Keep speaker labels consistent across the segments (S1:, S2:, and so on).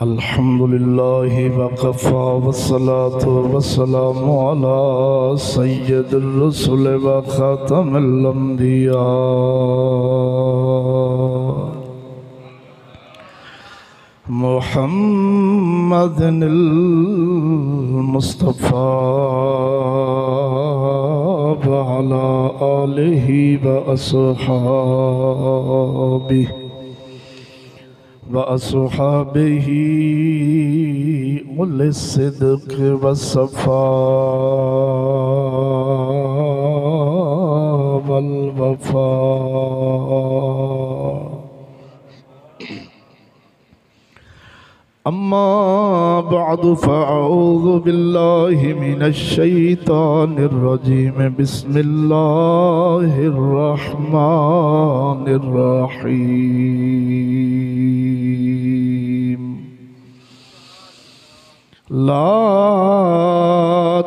S1: अल्हम्दुलिल्लाहि वकफ़ा वस्सलातु वस्सलामु अला सय्यदिर रुसुल व खातमिल अंबिया मुहम्मदिनिल मुस्तफ़ा व अला आलिहि व अस्हाबिहि वअस्हाबिही उल सिद्क़ वस्सफ़ा वल वफ़ा। अम्मा बअदु फ़अऊज़ु बिल्लाहि मिनश शैतानिर रजीम। बिस्मिल्लाहिर रहमानिर रहीम। ला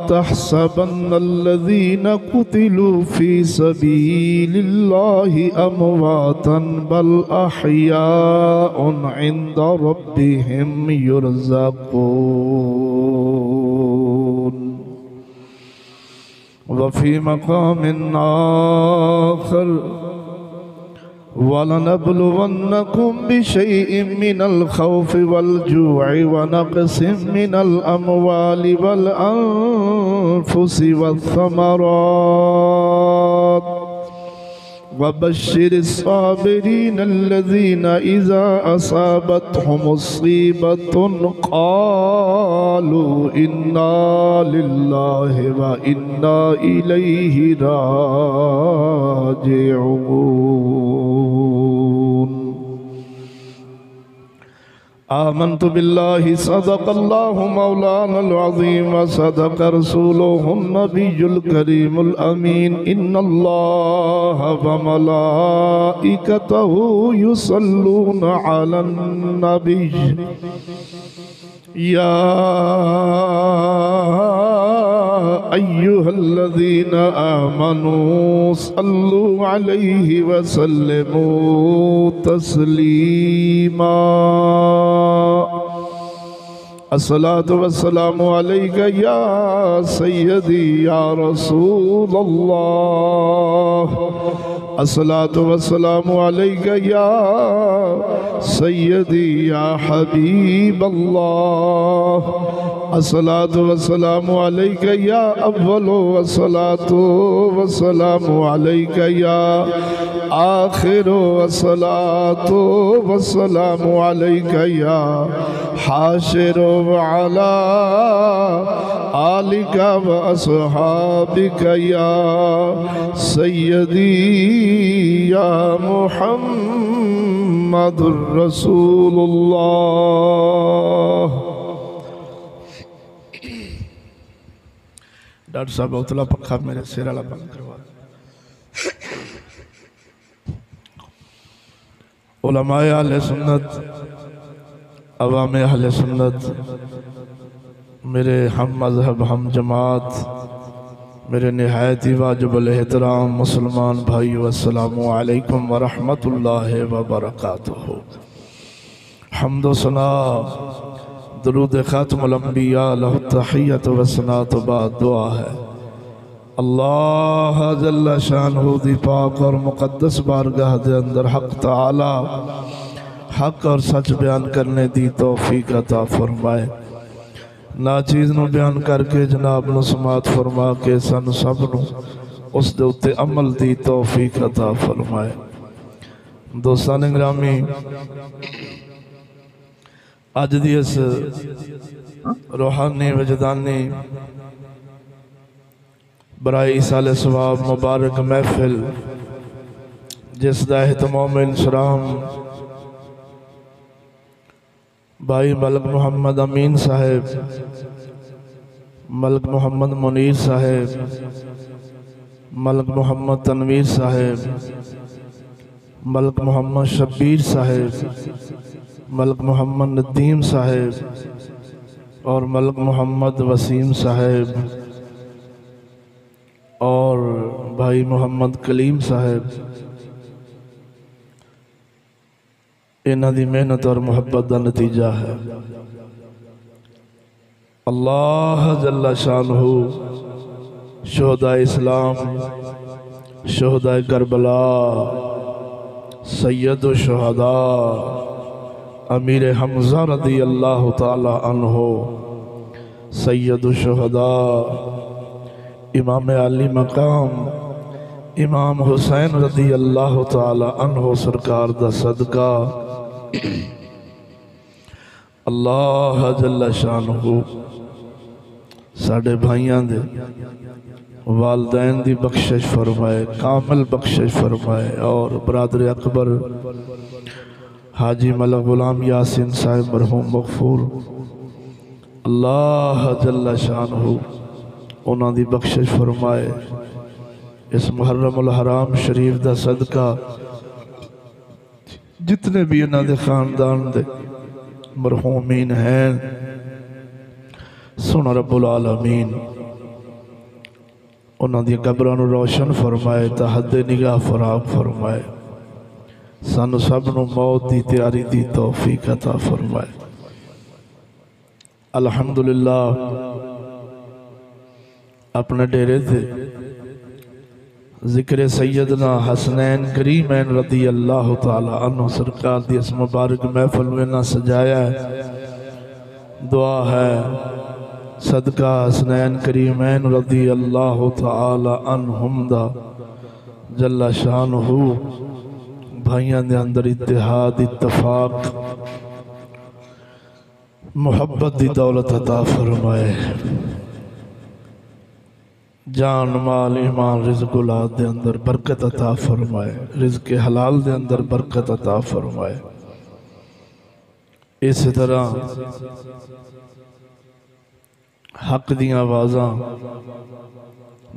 S1: तहसबन्नल्लज़ीना कुतिलू फ़ी सबीलिल्लाहि अमवातन बल अहयाउन इंदा रब्बिहिम युरज़क़ून। वफ़ी मक़ामिन आख़र वलनब्लुवन्नकुम बिशैइन मिनल खौफ़ि वल जू'i व नक़सिम मिनल अमवालि वल अन्फुसि वस्समरात वबश्शिरिस साबिरीन अल्लज़ीना इज़ा असाबतहुम मुसीबतुन क़ालू इन्ना लिल्लाहि व इन्ना इलैहि राजिऊन। आमन्तु बिल्लाहि सदक़ल्लाहु मौलानल अज़ीम व सदक़ रसूलुहुन नबियुल करीमुल अमीन। इन्नल्लाहा व मलाइकतहु युसल्लूना अलन नबी या अय्युहल्लज़ीना आमनू सल्लु अलैहि व सल्लिमू तस्लीमा। अस्सलातु वस्सलामु अलैका या सय्यदी या रसूलल्लाह। अस्सलातु वस्सलामु अलैका या सय्यदी या हबीबल्लाह। अस्सलातु वस्सलामु अलैका या अव्वलो अस्सलातु वस्सलामु अलैका या आखिरो अस्सलातु वस्सलामु अलैका या हाशिरो अला आलिका व अस्हाबिका या सय्यदी या मुहम्मदुर रसूलुल्लाह। डॉक्टर साहब उतला पक्का मेरे सिर वाला बंद करवा। उलमाए अहले सुन्नत, अवामे अहले सुन्नत, मेरे हम मज़हब हम जमात, मेरे निहायत ही वाजिबुल एहतराम मुसलमान भाई, अस्सलामु अलैकुम व रहमतुल्लाहि व बरकातुहू। हम्दो सना दुरूद खातमुल अंबिया लहु तहियत व सनात बाद दुआ है। अल्लाह जल्ल शानहू दी पाक और मुक़द्दस बारगाह दे अंदर हक़ तआला हक़ और सच बयान करने दी तौफीक अता फरमाए। नाचीज़ नूं बयान करके जनाब नूं समात फरमा के सानू सब नूं उस दे उत्ते अमल दी तौफीक अता फरमाए। दोस्तान गिरामी, अज दी इस रूहानी वजदानी बराए इसाले सवाब मुबारक महफिल जिसदा एहतमाम इंसराम भाई मलक मोहम्मद अमीन साहेब, मलक मोहम्मद मुनीर साहेब, मलक मोहम्मद तनवीर साहेब, मलक मोहम्मद शब्बीर साहेब, मलक मोहम्मद नदीम साहेब और मलक मोहम्मद वसीम साहेब और भाई मोहम्मद कलीम साहेब, इन्हां दी मेहनत और मुहब्बत का नतीजा है। अल्लाह जल्ला शानहू शुहदा इस्लाम, शुहदा करबला, सैयद शुहदा अमीर हमज़ा रदी अल्लाह ताला अन्हो, सैयद शुहदा इमाम अली मकाम इमाम हुसैन रदी अल्लाह ताला अन्हो सरकार दा सदका अल्लाह जल्ला शानहू साढ़े भाइयों दे वालदैन दी बख्शिश फरमाए, कामिल बख्शिश फरमाए। और बरादर अकबर हाजी मलक गुलाम यासीन साहिब मरहूम मगफूर अल्लाह जल्ला शानहू उन्हां दी बख्शिश फरमाए। इस मुहर्रमुल हराम शरीफ दा सदका जितने भी इन्हां दे खानदान दे मरहूमीन हैं, सुन रब्बुल आलमीन उन्हां दी कब्रां नूं रोशन फरमाए, तहद्दे निगाह फराग फरमाए। सानू सब नूं मौत दी तैयारी दी तौफीक अता फरमाए। अल्हम्दुलिल्लाह अपने डेरे थे जिक्र सैयदना हसनैन करीमैन रदी अल्लाह ताला अन्हु सरकार दी इस मुबारक महफिल में ना सजाया है। दुआ है सदका हसनैन करीमैन रदी अल्लाह ताला अन्हुम दा जल्ला शानहू भाइयों दे अंदर इत्तेहाद इत्तफाक मुहब्बत दी दौलत अता फरमाए। जान माल ईमान रिज़्क़ औलाद दे अंदर बरकत अता फरमाए, रिज़्क़ हलाल दे अंदर बरकत अता फरमाए। इस तरह हक दी आवाज़ां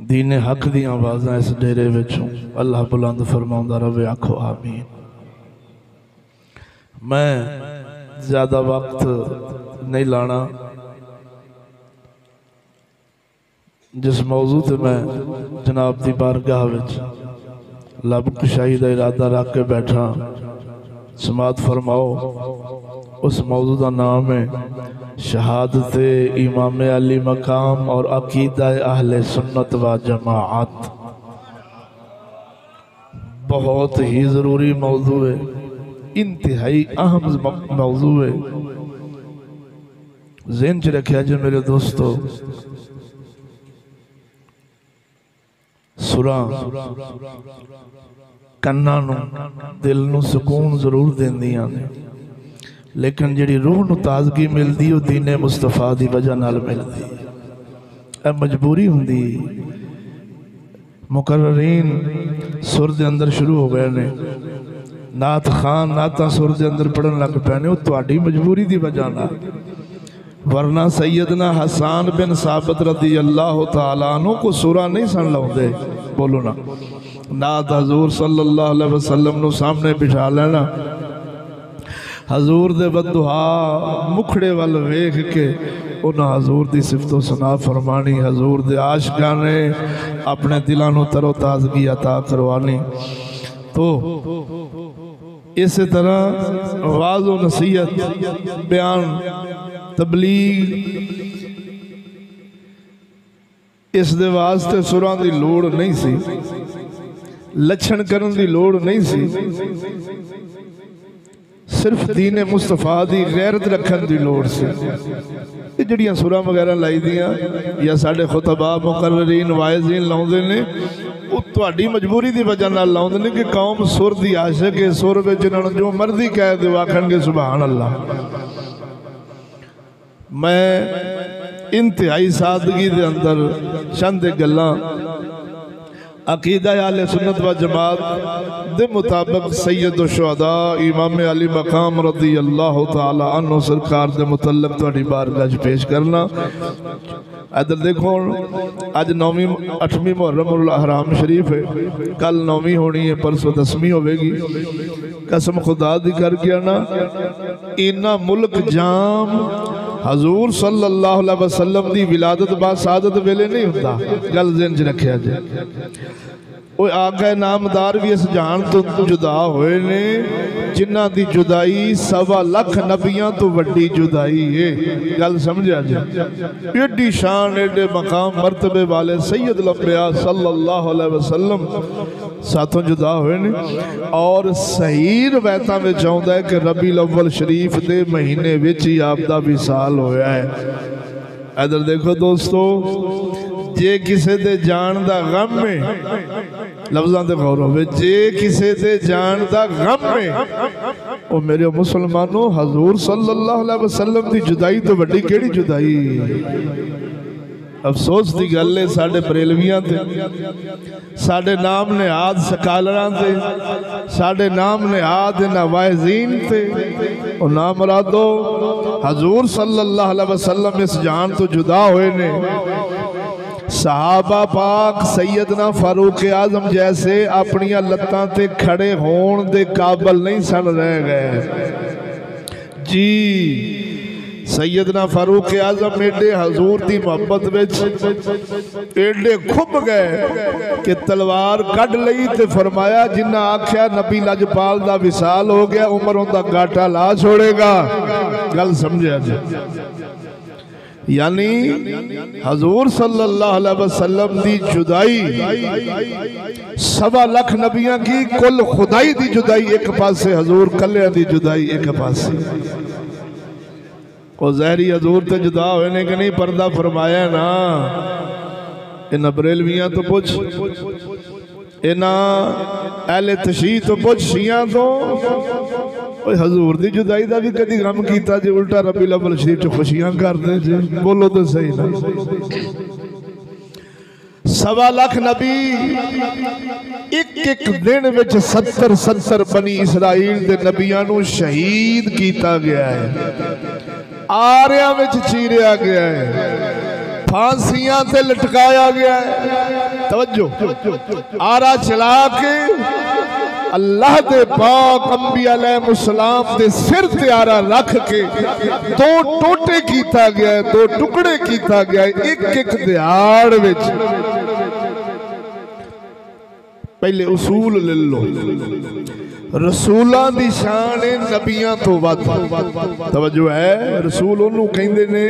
S1: दीन हक दी आवाज़ां इस डेरे विचों अल्लाह बुलंद फरमाउंदा रहे, आखो आमीन। मैं ज़्यादा वक्त नहीं लाना। जिस मौजू ते मैं जनाब की बारगाह विच लब कुशाई का इरादा रख के बैठा, समात फरमाओ। उस मौजू का नाम है शहादत इमाम अली मकाम और अकीदा अहले सुन्नत व जमाअत। बहुत ही ज़रूरी मौजू है, इंतहाई अहम मौजू है। ज़हन च रखिया जो मेरे दोस्तों, सुरां कन्नां नूं दिल नूं सुकून जरूर देंदियां ने, लेकिन जिहड़ी रूह नूं ताजगी मिलदी वो दीने मुस्तफा दी वजह नाल मिलदी है। मजबूरी हुंदी। मुकर्ररीन सुर दे अंदर शुरू हो गए ने, नात खान नाता सुर दे अंदर पढ़न लग पे ने, वो तुहाडी मजबूरी दी वजह नाल। वरना सैयदना हसन बिन साबित रदी अल्लाह ताला अन्हु को सूरा नहीं सन लाउंदे। बोलो ना, नात हजूर सल्लल्लाहु अलैहि वसल्लम नु सामने बिठा लेना, हजूर दे बददुआ मुखड़े वाल वेख के उन्हां हजूर दी सिफतो सना फरमानी, हजूर दे आशिकां ने अपने दिलां नू तरो ताजगी अता करवानी। तो इस तरह वाज़ व नसीहत बयान तबलीग इस दे वास्ते सुरां दी लोड़ नहीं सी, लक्षण करन दी लोड़ नहीं सी, सिर्फ दीन मुस्तफा दी गैरत रखन दी लोड़ सी। ये जड़ियां सुरां वगैरह लाई दियां या साडे खुतबा मुकर्ररीन वाइज़ीन लाउंदे ने, वो तुहाडी मजबूरी दी वजह नाल लाउंदे ने कि कौम सुर दी आशिक है, सुर विच इन्हां नूं जो मर्जी कह दे आखणगे सुभान अल्लाह। मैं इंतहाई सादगी दे अंदर चंद गल्लां अकीदा अहले सुन्नत व जमात दे मुताबिक सैयद शुहदा इमाम अली मकाम रदी अल्लाह ताला अन्हु सरकार दे मुतल्लक तुहाडी बारगाह च पेश करना। इधर देखो, अज 9वीं 8वीं मुहर्रम हराम शरीफ है, कल 9वीं होनी है, परसों 10वीं होगी। कसम खुदा दी कर गया ना, इन्ना मुल्क जाम हजूर सल्लल्लाहु अलैहि वसल्लम दी विलादत बा सादत वेले नहीं होता। गल ज़हन च रखिया जे, वो आगे नामदार भी इस जहान तो जुदा होए ने जिन्हां दी जुदाई 1.25 लाख नबियां तो वड्डी जुदाई है। गल समझा जी। एडी शान एडे मकाम मर्तबे वाले सैयद लंबिया सल्लल्लाहु अलैहि वसल्लम साथों जुदा होए ने। और सही रवायतां विच आउंदा है कि रबीउल अव्वल शरीफ दे महीने विच ही आप दा विसाल होया है। इधर देखो दोस्तों, जे किसे दे जान दा गम है, लफ्ज़ां ते गौर होवे, जे किसे दे जान दा गम है, ओ मेरे मुसलमानों हजूर सल्लल्लाहु अलैहि वसल्लम दी जुदाई तो वड्डी केड़ी जुदाई। अफसोस की गल है साडे बरेलवियां ते, साडे नाम ने आद सकालरां ते, साडे नाम ने आद ना वाइज़ीन ते, और ना मुरादो हजूर सल्लल्लाहु अलैहि वसल्लम इस जान तो जुदा होए ने। सहाबा पाक सैयदना फारूक आजम जैसे अपनिया लत्तां ते खड़े होण दे काबिल नहीं सन रह गए जी। सैयदना फारूक आजम एडे हजूर की मोहब्बत विच एडे खुब गए कि तलवार कढ़ लई ते फरमाया जिन्ना आख्या नबी लजपाल दा विसाल हो गया, उमर उनका गाटा ला छोड़ेगा। गल समझा जी। यानी हजूर सल्लल्लाहु अलैहि वसल्लम दी जुदाई 1.25 लाख नबियां की कुल खुदाई दी जुदाई एक पासे, हजूर कलिया दी जुदाई एक पासे। और जहरी हजूर तो जुदा हुए ने कि नहीं, पर्दा फरमाया ना। इन बरेलवियां तो पूछ, इना अहले तशीह तो पूछ, शिया तो हजूर दी जुदाई का भी कभी गम किया जी, उल्टा रबीउल अव्वल शरीफ च खुशियां करते जी। बोलो तो सही ना। 1.25 लाख नबी एक दिन विच 70 बनी इसराइल दे नबियां नूं शहीद किया गया है, आरिया विच चीरिया गया है, फांसियां से लटकाया गया है। तवज्जो, आरा चला के अल्लाह दे पाक अंबिया अलैहिस्सलाम दे सिर ते आरा रख के 2 टोटे किया गया है, 2 टुकड़े किया गया है एक दिहाड़ विच। पहले उसूल ले लो, रसूलां दी शान है नबियां तो वध। तवज्जो है, रसूल उन्होंने कहंदे ने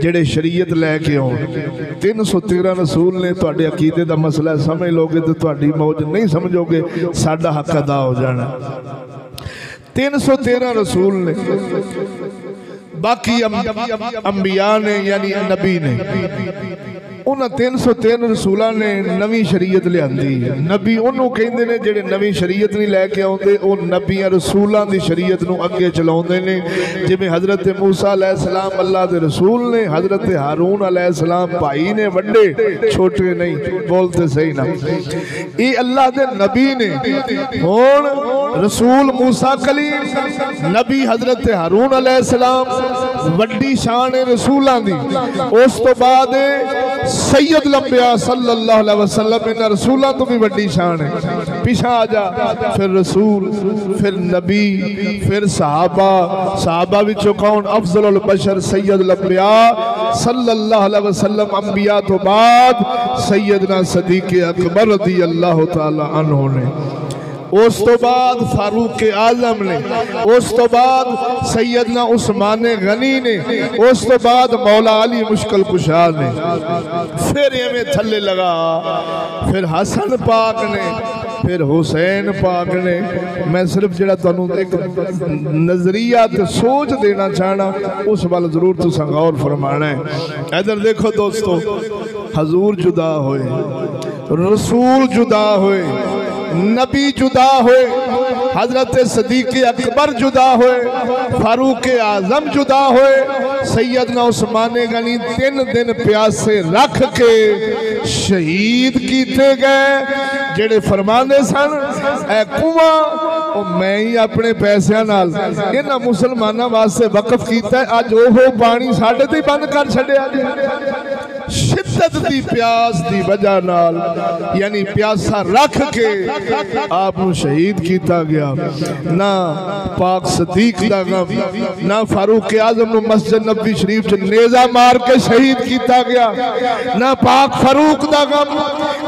S1: जेड़े शरीयत लैके आउण। 313 रसूल ने, तुहाडे अकीदे दा मसला समझ लोगे तो तुहाडी मौज नहीं समझोगे, साडा हक अदा हो जाना। 313 रसूल ने, बाकी अंबिया ने यानी नबी ने। उन्होंने 303 रसूलों ने नवी शरीयत लियांदी। नबी उन्होंने कहते हैं जेडे नवी शरीयत नहीं लैके आते, वो नबियां रसूलों की शरीयत नूं अगे चलाते हैं। जिवें हज़रत मूसा अलैहिस्सलाम अल्लाह के रसूल ने, हज़रत हारून अलैहिस्सलाम भाई ने, वड्डे छोटे नहीं, बोलते सही ना। ये अल्लाह के नबी ने। हुण रसूल मूसा कलीम, नबी हज़रत हारून अलैहिस्सलाम, वड्डी शान है रसूलों की। उस तो बाद सैयद लंबिया सल्लल्लाहु अलैहि वसल्लम, इन रसूलों तो भी वड्डी शान है। पिछा आ जा, फिर रसूल, फिर नबी, फिर सहाबा विचों कौन अफजलुल बशर सैयद लंबिया सल्लल्लाहु अलैहि वसल्लम। अंबिया तो बाद सैयदना सदीक अकबर रज़ियल्लाहु तआला अन्हु ने, उस तो बाद फारूक आजम ने, उस तो बाद सैयदना उस्मान गनी ने, उस तो बाद मौला अली मुश्किल कुशा ने, फिर एवें थले लगा, फिर हसन पाक ने, फिर हुसैन पाक ने। मैं सिर्फ जरा तुहानू एक नजरिया ते सोच देना चाहना, उस वाल जरूर तुसां गौर फरमाना है। इधर देखो दोस्तों, हजूर जुदा होए, रसूल जुदा होए, नबी जुदा होए, हजरत सदीक अकबर जुदा होए, फारूक आजम जुदा होए, सैयदना उस्मान गनी 3 दिन प्यासे रख के शहीद किए गए। जेड़े फरमाने सन ए कुआं मैं ही अपने पैसों नाल इन्हां मुसलमानों वास्ते वकफ किया, अज ओह पानी साडे ते बंद कर छड्या। शिद्दत दी प्यास दी वजह नाल, यानी प्यासा रख के आप शहीद किया गया। ना पाक सदीक दा गम, ना फारूक आजम नूं मस्जिद नबी शरीफ च नेजा मार के शहीद किया गया, ना पाक फारूक दा गम,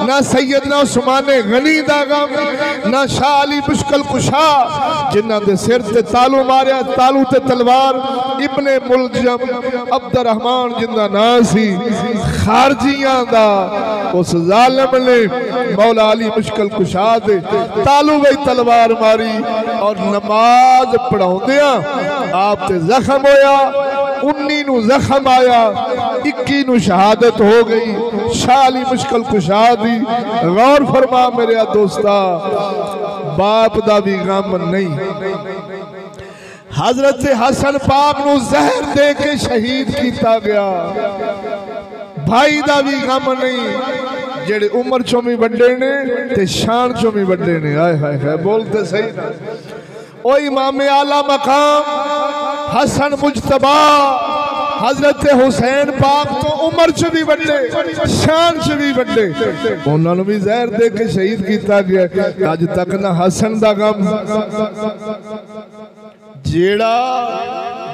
S1: ना सैयदना उस्मान गनी दा गम, ना शाह अली मुश्किल कुशा जिन्हां दे सिर ते तालू मारिया, तालू ते तलवार, इब्ने मुलजम अब्दुर्रहमान जिंदा नाम सी खारजियां दा, उस जालिम ने मौला अली मुश्किल कुशा दे तालू वही तलवार मारी और नमाज पढ़ाउंदिया आप ते जख्म होया, 19 नू जख्म आया, 21 नू शहादत हो गई शाह अली मुश्किल कुशा दी। गौर फरमा मेरे दोस्ता, बाप दा भी गम नहीं, हजरत हसन पाक नू जहर दे के शहीद किया गया, भाई दा भी गम नहीं, जेड़े उम्र चों भी बड़े ने ते शान चों भी बड़े ने। हाय हाय हाय, बोलते सही ना। ओ इमाम आला मकाम हसन मुजतबा हजरत हुसैन पाक तो उम्र च भी बड़े, शान च भी बड़े, उन्होंने भी जहर दे के शहीद किया गया। अज तक ना हसन दा गम, जेड़ा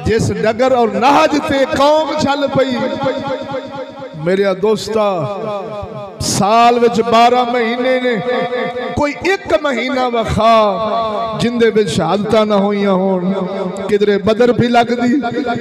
S1: जिस डगर और नाज ते कौम चल पई मेरे दोस्ता, साल विच 12 महीने ने, कोई एक महीना वखा जिंदे विच शहादतां ना होइयां होण। किधरे बदर भी लगदी,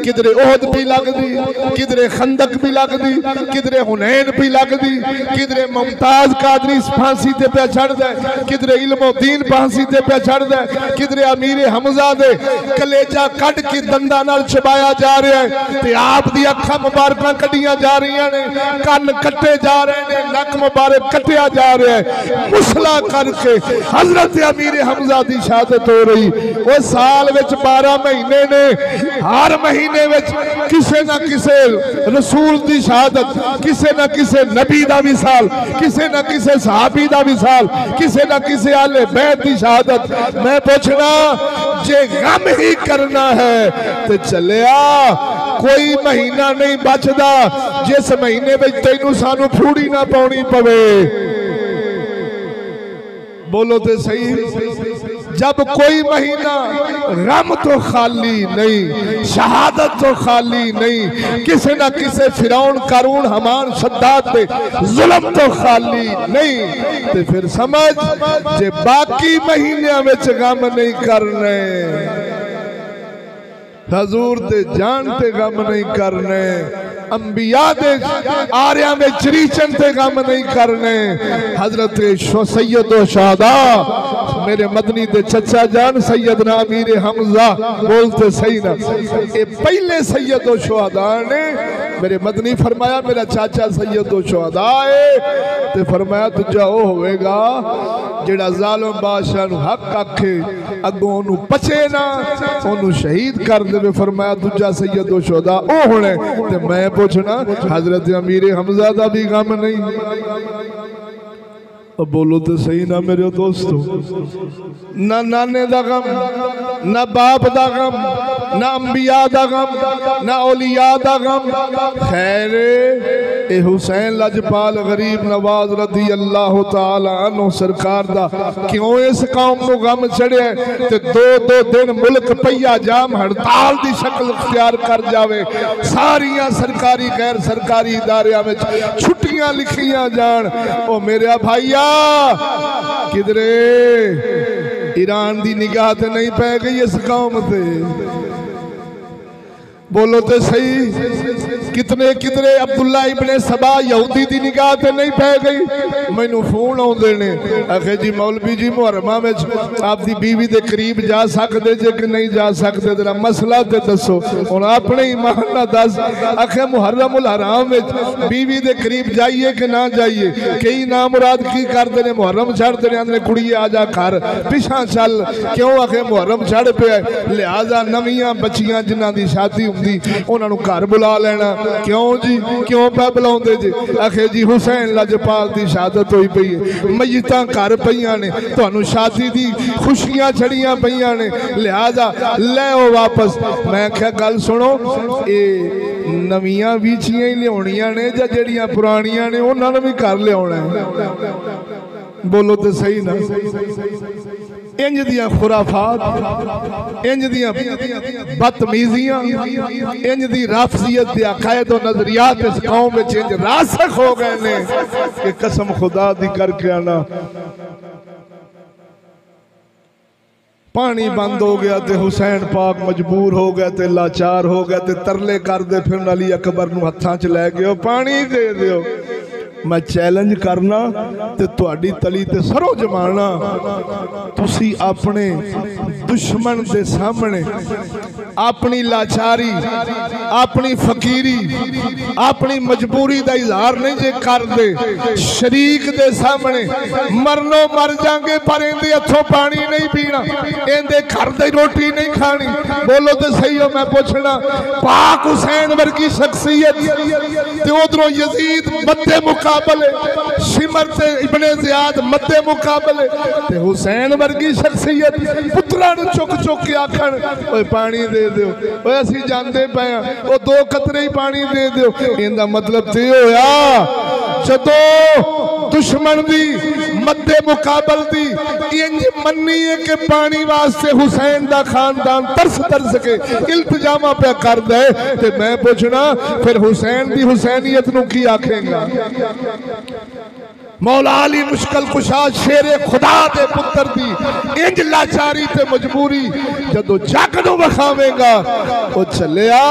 S1: किधरे ओहद भी लगदी, किधरे खंदक भी लगदी, किधरे हुनैन भी लगदी, किधरे मुमताज कादरी फांसी ते पे चढ़दा, किधरे इल्मोद्दीन फांसी ते पे चढ़दा, किधरे अमीर हमजा दे कलेजा कट के दंदा नाल चबाया जा रहा है ते आप दी अखां मुबारकां कड्डियां जा रही ने, कन कट्टे जा रहे ने, नक मुबारक कटिया जा रहा है, मुसला करके हजरत अमीर हमजा दी शहादत हो रही। वो साल विच 12 महीने ने, हर महीने विच किसे ना किसे रसूल दी शहादत, किसे ना किसे नबी दा विसाल, किसे ना किसे सहाबी दा विसाल, किसे ना किसे आले बैत दी शहादत। मैं पूछना, जे गम ही करना है तो चलिया, कोई महीना नहीं बचदा जिस महीने में तेनू सानू फूड़ी ना पाउनी पवे। बोलो तो सही, जब कोई महीना गम तो खाली नहीं, शहादत तो खाली नहीं, किसी ना किसी फिरौन कारून हमान शद्दाद पे जुल्म तो खाली नहीं, तो फिर समझ जे बाकी महीनों में गम नहीं करने, हजूर दे जान ते गम नहीं करने, अंबिया दे आर्या में चरीचन ते गम नहीं करने। हजरत सैयद शहादा मेरे मदनी दे चचा जान सैयदना अमीर हमजा, बोलते सही ना, ये पहले सैयद शहादा ने मेरे मदनी फरमाया मेरा चाचा सैयद शहादा है, ते फरमाया तुझा वो होएगा जेड़ा जालिम बादशाह नू हक आखे अगों ओनू पचे ना, ओनू शहीद कर दे। फरमाया दूजा सैयद शहादा ओ होने। ते मैं पूछना, हजरत अमीर हमजा दा भी गम नहीं? अब बोलो तो सही ना मेरे दोस्तों, ना नाने दा गम, ना बाप दा गम, ना अंबिया दा गम, ना औलिया दा गम। खैर ए हुसैन लजपाल गरीब नवाज रदी अल्लाह तआला अन्हु सरकार दा क्यों इस कौम को गम चढ़िया ते दो दिन मुल्क पहिया जाम हड़ताल दी शक्ल इख्तियार कर जावे, सारियां सरकारी गैर सरकारी इदारियां में छुट्टियां लिखियां जान। ओ मेरे भाईया, किधरे ईरान दी निगाह ते नहीं पै गई इस कौम ते? बोलो तो सही, कितने कितने अब्दुल्ला इब्ने सबा यहूदी दी निगाह ते नहीं पै गई? मैनू फोन आउंदे ने, आखे जी मौलवी जी मुहर्रमा में आप दी बीवी दे करीब जा सकते जे कि नहीं जा सकते, तेरा मसला ते दसो। हुण अपने ईमान ना दस, आखे मुहर्रमुल हराम में बीवी दे करीब जाइए कि ना जाइए? कई ना मुराद की करते ने, मुहर्रम छड़ते ने, आंदे कुड़िए आ जा घर पिछा चल, क्यों? आखे मुहर्रम छड़ पे, लिहाजा नवियां बच्चियां जिन्हां दी शादी उन्होंने घर बुला लेना। क्यों जी, क्यों पै बुलाते जी? आखे जी हुसैन लजपाल की शहादत हुई पई है, मय्यतां घर पईयां ने, तुहानू शादी दी खुशियां छड़ियां पईयां ने, लिहाजा लै वापस। मैं आख्या गल सुनो, ये नवियां वीचियां ही लियाउणियां ने जां जेड़ियां पुरानियां ने उन्होंने भी घर लियाउणा है? बोलो तो सही ना। इंज दियां खुराफात, इंज दियां बदतमीजियां, इंज दी राफजियत दे अकायद और नजरियात इस कौम में इंज रासख हो गए ने कि कसम खुदा दी करके आना। पानी बंद हो गया तो हुसैन पाक मजबूर हो गया, तो लाचार हो गया, तो तरले करते फिर अली अकबर नूं हत्थां च लै गए, पानी दे दियो। मैं चैलेंज करना ते तुहाडी तली ते सरों जमाना, तुसी अपने दुश्मन के सामने अपनी लाचारी, अपनी फकीरी, अपनी मजबूरी का इजहार नहीं जे कर दे, शरीक दे सामने मरनो मर जाएंगे पर इनके हथों पानी नहीं पीना, इनके घर की रोटी नहीं खानी। बोलो तो सही हो, मैं पूछना पाक हुसैन वर्गी शख्सियत ते उधरों यजीद मद्दे मुकाबले, शिमर ते इब्ने ज़ियाद मद्दे मुकाबले, ते हुसैन वर्गी शख्सियत पुत्रा नूं चुक चुक के आखण ओए पानी दे दियो, ओए असीं जांदे पए आ, ओ 2 कतरे ही पानी दे दियो। इहदा मतलब ते होया जदों दुश्मन दी मद्दे मुकाबल दी इंज मन्नी है कि पानी वास्ते हुसैन दा खानदान तरस तरस के इल्तिजामा पे कर दे, ते मैं पूछना फिर हुसैन दी हुसैनियत नूं की आखेगा? मौला अली मुश्किल कुशा शेरे खुदा दे पुत्र दी इंज लाचारी ते मजबूरी जदों जग नूं विखावेगा, ओ चलिया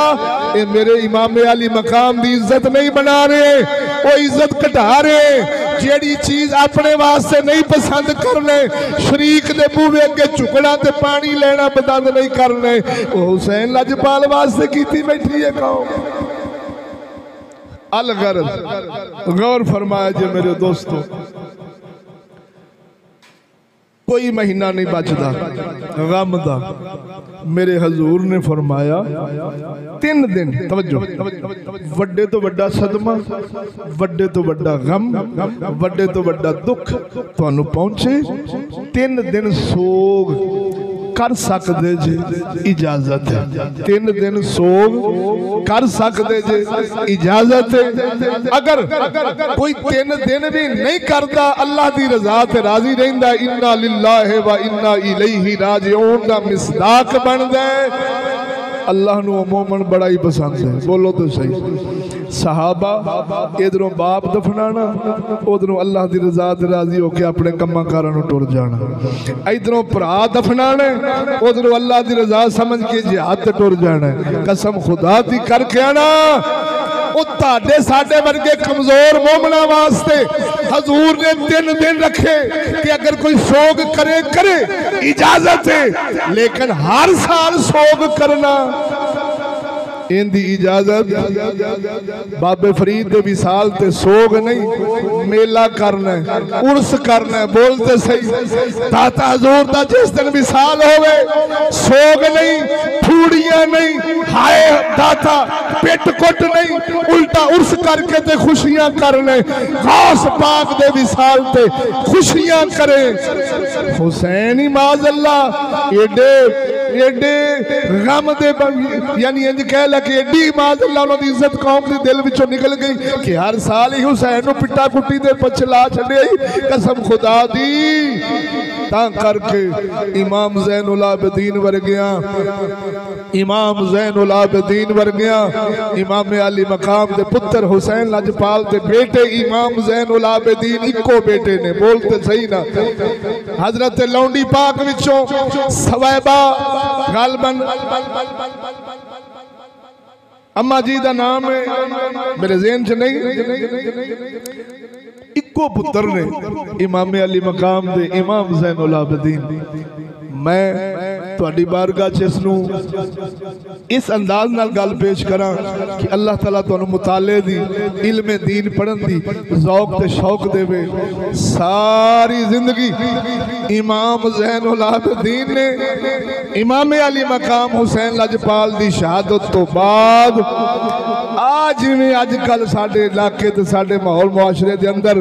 S1: ए मेरे इमाम अली मकाम दी इज्जत नहीं बना रहे, वो इज्जत घटा रहे। जेड़ी चीज अपने वास्ते नहीं पसंद करने, शरीक दे बूहे अगे झुकना ते पानी लेना पसंद नहीं करने, वो हुसैन लजपाल वास्ते कीती बैठी है कौम। अलगर्ज गौर फरमाया जे मेरे दोस्तों, कोई महीना नहीं बचता गम दा। मेरे हजूर ने फरमाया 3 दिन, तवज्जो, वड्डे तो वड्डा सदमा, वड्डे तो वड्डा गम, वड्डे तो वड्डा दुख तुहानू पहुंचे, 3 दिन सोग कर सकते जे, इजाजत है। 3 दिन सोग कर सकते जे, इजाजत है। अगर कोई 3 दिन भी नहीं करता, अल्लाह की रजा ते राजी रहिंदा, इन्ना लिल्लाहि व इन्ना इलैहि राजिऊन दा मिसदाक बनदा है। अल्लाह नू मोमन बड़ा ही पसंद है। बोलो तो सही। सहाबा इधरों बाप दफनाना, उधरों अल्लाह की रजा ते राजी होके अपने कम्मा कारां नूं टुर जाना। इधरों भरा दफनाने, उधरों अल्लाह की रजा समझ के जिहाद ते टुर जाना। कसम खुदा दी करके आना, ताडे साडे वर्गे कमजोर मोमना वास्ते हजूर ने 3 दिन रखे कि अगर कोई सोग करे करे, इजाजत है, लेकिन हर साल सोग करना इनकी इजाजत। बाबे फरीद दे विसाल ते सोग नहीं, मेला करना है, उर्स करना है। बोलते सही। दाता हजूर दा जिस दिन विसाल होवे, सोग नहीं, फूड़ियां नहीं, हाय दाता पेट कुट नहीं, उल्टा उर्स करके ते खुशियां करने। गौस पाक दे विसाल ते खुशियां करे। हुसैन ही माज़अल्लाह एडे एडे गम दे, यानी इंज कह ला कि एडी माज़अल्लाह उन्हां दी इज्जत कौम दे दिल विचों निकल गई कि हर साल ही हुसैन नूं पिट्टा कुट्टी दे पछला छड्डिया ही। कसम खुदा दी तां करके इमाम ज़ैनुल आबिदीन वर्गिया, इमाम ज़ैनुल आबिदीन वर्गिया, इमाम अली मकाम दे पुत्र हुसैन लजपाल दे बेटे इमाम ज़ैनुल आबिदीन इको बेटे ने। बोलते सही ना। हजरत लौंडी पाक विचों सवैबा गालबन अम्मा जी का नाम है, मेरे ज़हन च नहीं, इको पुत्र ने इमाम अली मकाम दे इमाम ज़ैनुल आबिदीन। मैं तुहाडी बारगाह च इसनूं इस अंदाज नाल गल पेश करा कि अल्लाह ताला तुहानू मुताले दी, इल्मे दीन पढ़न दी ज़ौक ते शौक देवे। सारी जिंदगी इमाम ज़ैनुल आबिदीन ने इमाम अली मकाम हुसैन लजपाल दी शहादत तो बाद आज जिवें अजकल साडे इलाके ते साडे माहौल मुआशरे दे अंदर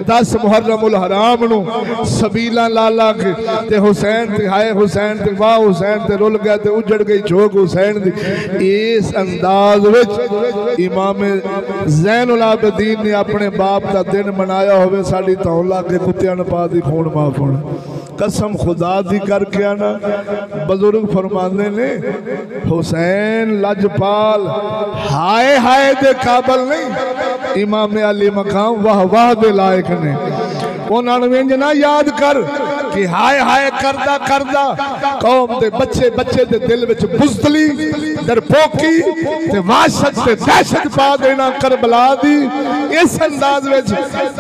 S1: 10 मुहर्रमुल हराम नूं सबीला ला ला के ते हुसैन ते हाय हुसैन ते वाह हुसैन ते रुल गया ते उजड़ गई झोंक हुसैन दी, इस अंदाज विच इमाम ज़ैनुल आबिदीन ने अपने बाप का दिन मनाया होवे, साडी तौला के कुत्तियां ने पा दी खून माफ होना। कसम खुदा दी करके आना बुजुर्ग फरमाते ने हुसैन लजपाल हाय हाय दे काबल नहीं, इमाम अली मकाम वाह वाह दे लायक ने। उन्होंने इंज ना याद कर कि हाय हाय करदा करदा कौम दे बच्चे बच्चे दे दिल विच बुज़दली डरपोकी ते वहशत ते दहशत पा देना करबला दी इस अंदाज विच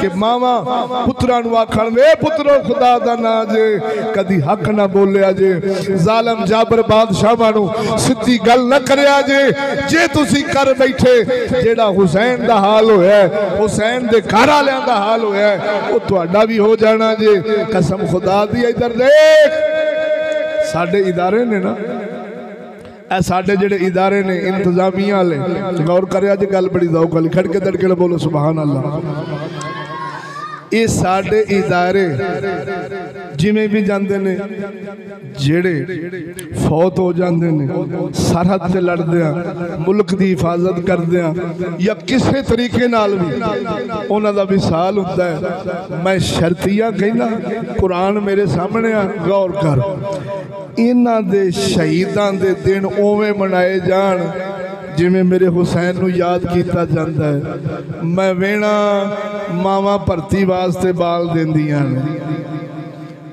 S1: कि मावा पुत्रा नूं आखण वे पुत्रो खुदा दा ना जे कदी हक ना बोलिया जे, जालिम जाबर बादशाहां नूं सिद्धी गल ना करिया जे तुसी कर बैठे जेड़ा हुसैन दा हाल होया हुसैन दे घर वालियां दा हाल होया वो तुहाडा भी हो जाना जे। कसम खुदा दी इधर देख साडे इदारे ने ना ए साडे जेडे इदारे ने इंतजामिया वाले गौर करे अज गल बड़ी दौक वाली खड़के दड़के बोलो सुभान अल्लाह। ये साडे इदारे जिमें भी जाते ने जेड़े फौत हो जाते ने सरहद से लड़दे मुल्क की हिफाजत करदे या किसी तरीके नाल भी उन्हां दा विसाल हुंदा है, मैं शर्तियां कहना कुरान मेरे सामने आ गौर कर। इन्हां दे शहीदां दे दिन उवें मनाए जान जिमें मेरे हुसैन नूं याद किया जाता है। मैं वेणा मावा भर्ती वास्ते बाल देंदियां ने,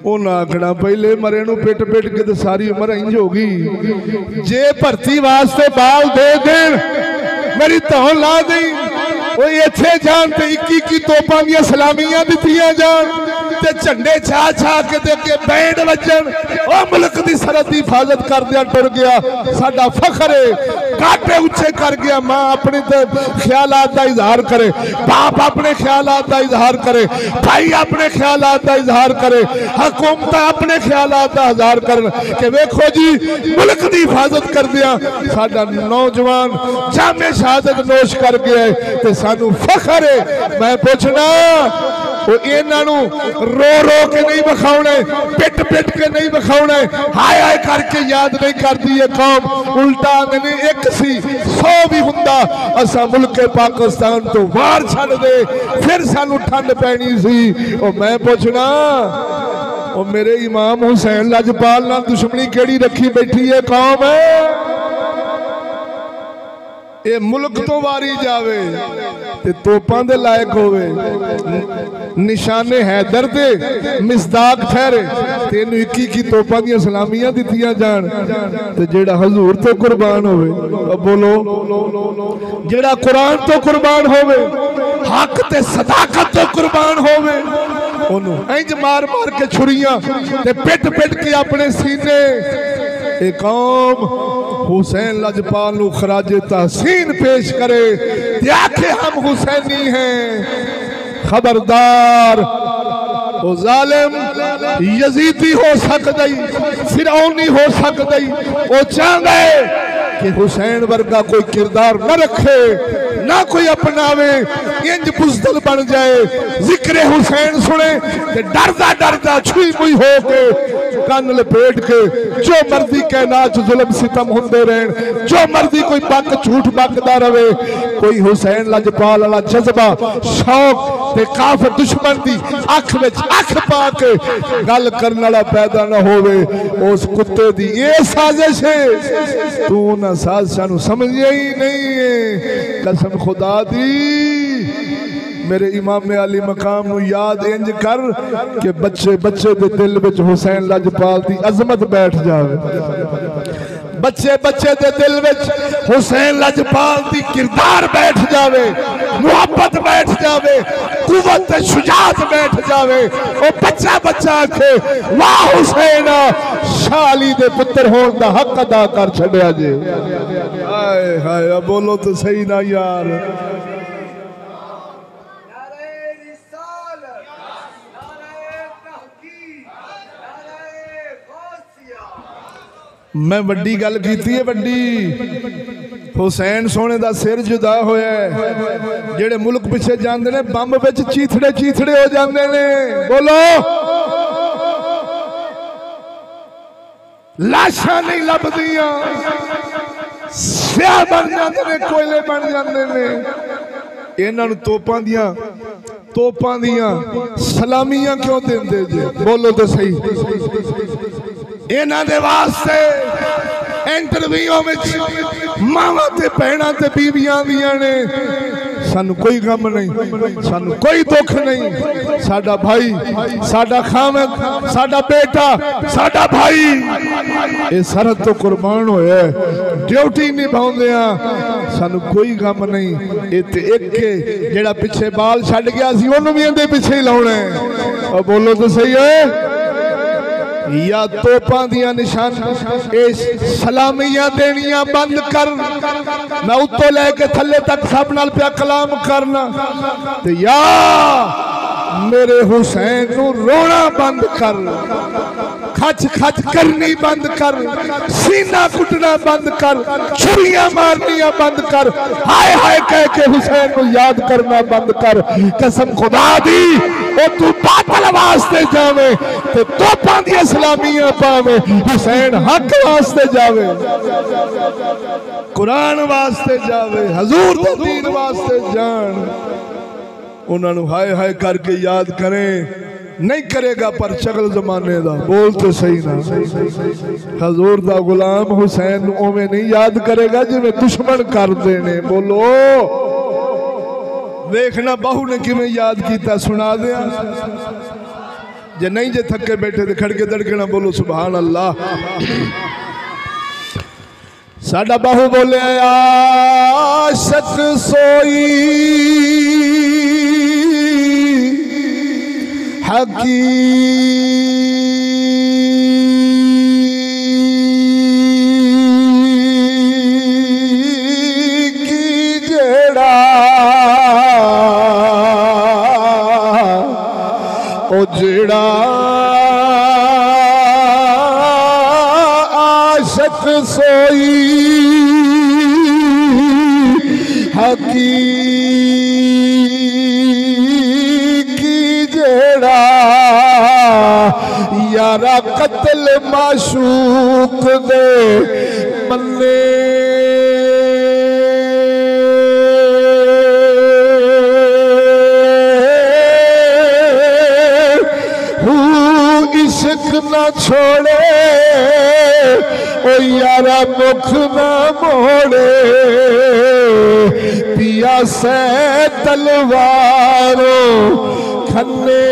S1: उन्हें आखना पहले मरे नूं पिट पिट के तो सारी उम्र इंज हो गई, जे भर्ती वास्ते बाल दे देन मेरी धौन ला दी वो इत्थे जान ते 21 तोपां दी सलामियां दित्तियां जान ते झंडे छा छा के ते अगे बैंड वजन ओ मुल्क दी सरहद दी हिफाजत करदिया टुर गया साडा फखर है। काटे उच्चे कर गया, मां अपने ख्यालात दा इजहार करे, बाप अपने ख्यालात दा इजहार करे, भाई अपने ख्यालात दा इजहार करे, हुकूमत अपने ख्यालात दा इजहार करन कि वेखो जी मुल्क दी हिफाजत करदिया साडा नौजवान जामे शहादत नोश कर गया है ते सानू फखर है। मैं पूछना वो इन्हां नूं रो रो के नहीं बखाउने, पिट पिट के नहीं बखाउने, हाय हाय करके याद नहीं करती है कौम, उल्टा ने एक सी 100 भी हुंदा असा मुल्क पाकिस्तान तो बाहर छड़ दे फिर सानू ठंड पैनी सी। ओ मैं पूछना ओ मेरे इमाम हुसैन लजपाल नाल दुश्मनी केड़ी रखी बैठी है कौम है? ये मुल्क तो वारी जावे ते तोपां दे लायक होवे, निशाने हैदर दे मिसदाक ठहरे तेन 21 तोपां दी सलामियां दित्तियां जान ते जेड़ा हजूर तो कुर्बान होवे, बोलो जेड़ा कुरान तो कुर्बान होवे, हक ते सदाकत तो कुर्बान होवे, ओनू इंज मार मार के छुरियां ते पिट पिट के अपने सीने ए कौम हुसैन लजपाल नूं खराजे तहसीन पेश करे ते आखे हम हुसैनी हैं। खबरदार वो जालिम यजीदी हो सकता फिरौनी हो सकता, वो चाहता है कि हुसैन वर्गा कोई किरदार न रखे ना कोई अपनावे, इंज बुज़दिल बन जाए, जिक्र हुसैन सुने ते डरदा डरदा छुई मुई हो के कान लपेट के जो मर्जी कायनात जुल्म सितम होंदे रहन, जो मर्जी कोई बक झूठ बकदा रहे, कोई हुसैन लजपाल वाला जज्बा शौक ते काफिर दुश्मन दी अख विच अख पा के गल करन वाला पैदा ना होवे, उस कुत्ते दी ये साजिश है। तू ना साजिशां नूं समझिया ही नहीं है। कसम खुदा दी मेरे इमाम अली मकाम नूं याद इंज कर कि बच्चे बच्चे दे दिल विच हुसैन लजपाल दी अजमत बैठ जावे, बच्चे बच्चे दे दिल विच हुसैन लजपाल दी किरदार बैठ जावे, मुहब्बत बैठ जावे, कुव्वत शुजाअत बैठ जावे, ओ बच्चा बच्चा आखे वाह हुसैन शाह अली दे पुत्र होण दा हक अदा कर छड़िया जे। हाय हाय बोलो तो सही ना यार। मैं वड्डी गल कीती है, वड्डी हुसैन सोने दा सिर जुदा होया है, जेड़े मुल्क पिछे जांदे ने बंब विच चीथड़े चीथड़े हो जांदे ने, बोलो लाशां नहीं लभदियां, स्याह बन जांदे ने, कोयले बन जांदे ने, इन्हां नूं तोपां दियां तोपां दियां सलामियां क्यों देंदे जे? बोलो तो सही। इन्हां दे वास्ते इंटरव्यूओं में मावां ते भैणां ते बीवियां आंदियां ने, सानू कोई गम नहीं, सानू कोई दुख नहीं, साडा भाई, साडा खामद, साडा बेटा, साडा भाई ये सरहद तो कुर्बान होया, ड्यूटी निभाउंदे आ, सानू कोई गम नहीं। ये ते एक जेड़ा पिछे बाल छड़ गया सी ओनू भी इहदे पिछे ही लाउणा है। और बोलो तो सही है। या तोपां दियां निशान सलामियां देनियां बंद कर, मैं उत्तों लैके थले तक सब नाल प्या कलाम करना, ते या मेरे हुसैन नू रोना बंद कर, खच खच करनी बंद कर, सीना कुटना बंद कर, छुरियां मारनियां बंद कर, हाय हाय कह के हुसैन को याद करना बंद कर। कसम खुदा दी ओ तू बातल वास्ते जावे ते तोपां दी सलामियां पावे, हुसैन हक वास्ते जावे, कुरान वास्ते जावे, हजूर दे दीन वास्ते जान, उन्होंने हाय हाय करके याद करें। नहीं करेगा पर शक्ल जमाने दा, बोल तो सही ना। हजूर दा गुलाम हुसैन ओवें नहीं याद करेगा जिवें दुश्मन कर देने। बोलो देखना बहू ने किवें याद किया, सुना दिया जे नहीं जे थके बैठे तो खड़के दड़कना। बोलो सुभान अल्लाह। साडा बहू बोले आशिक सोई हकी की जेड़ा ओ जेड़ा आशिक सोई हकी यारा कत्ल माशूक दे मन्ने इश्क न छोड़े ओ यारा मुख न मोड़े पिया से तलवारों खन्ने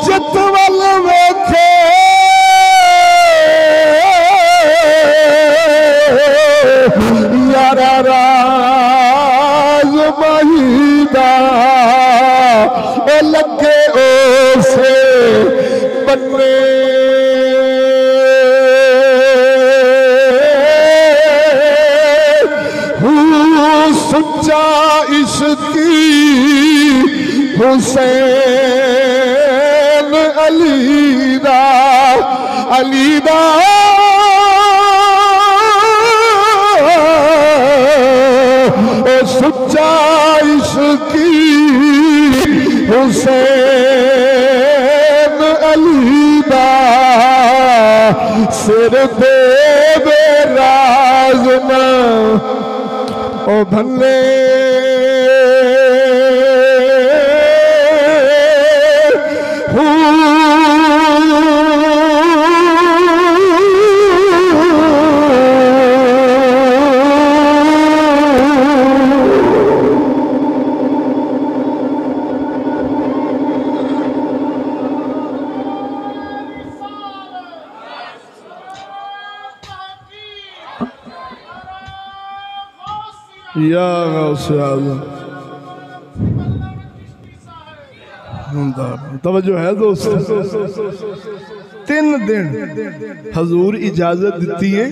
S1: जतवल वेखे यारा राज महीदा ओ लगे ओसे बन्ने सच्चा इश्की हुसैन अलीदा अलीदा ओ सच्चा इश्की हुसैन अलीदा सिर दे राज ना ओ भले या तवज्जो है दोस्त। 3 दिन हजूर इजाजत दी है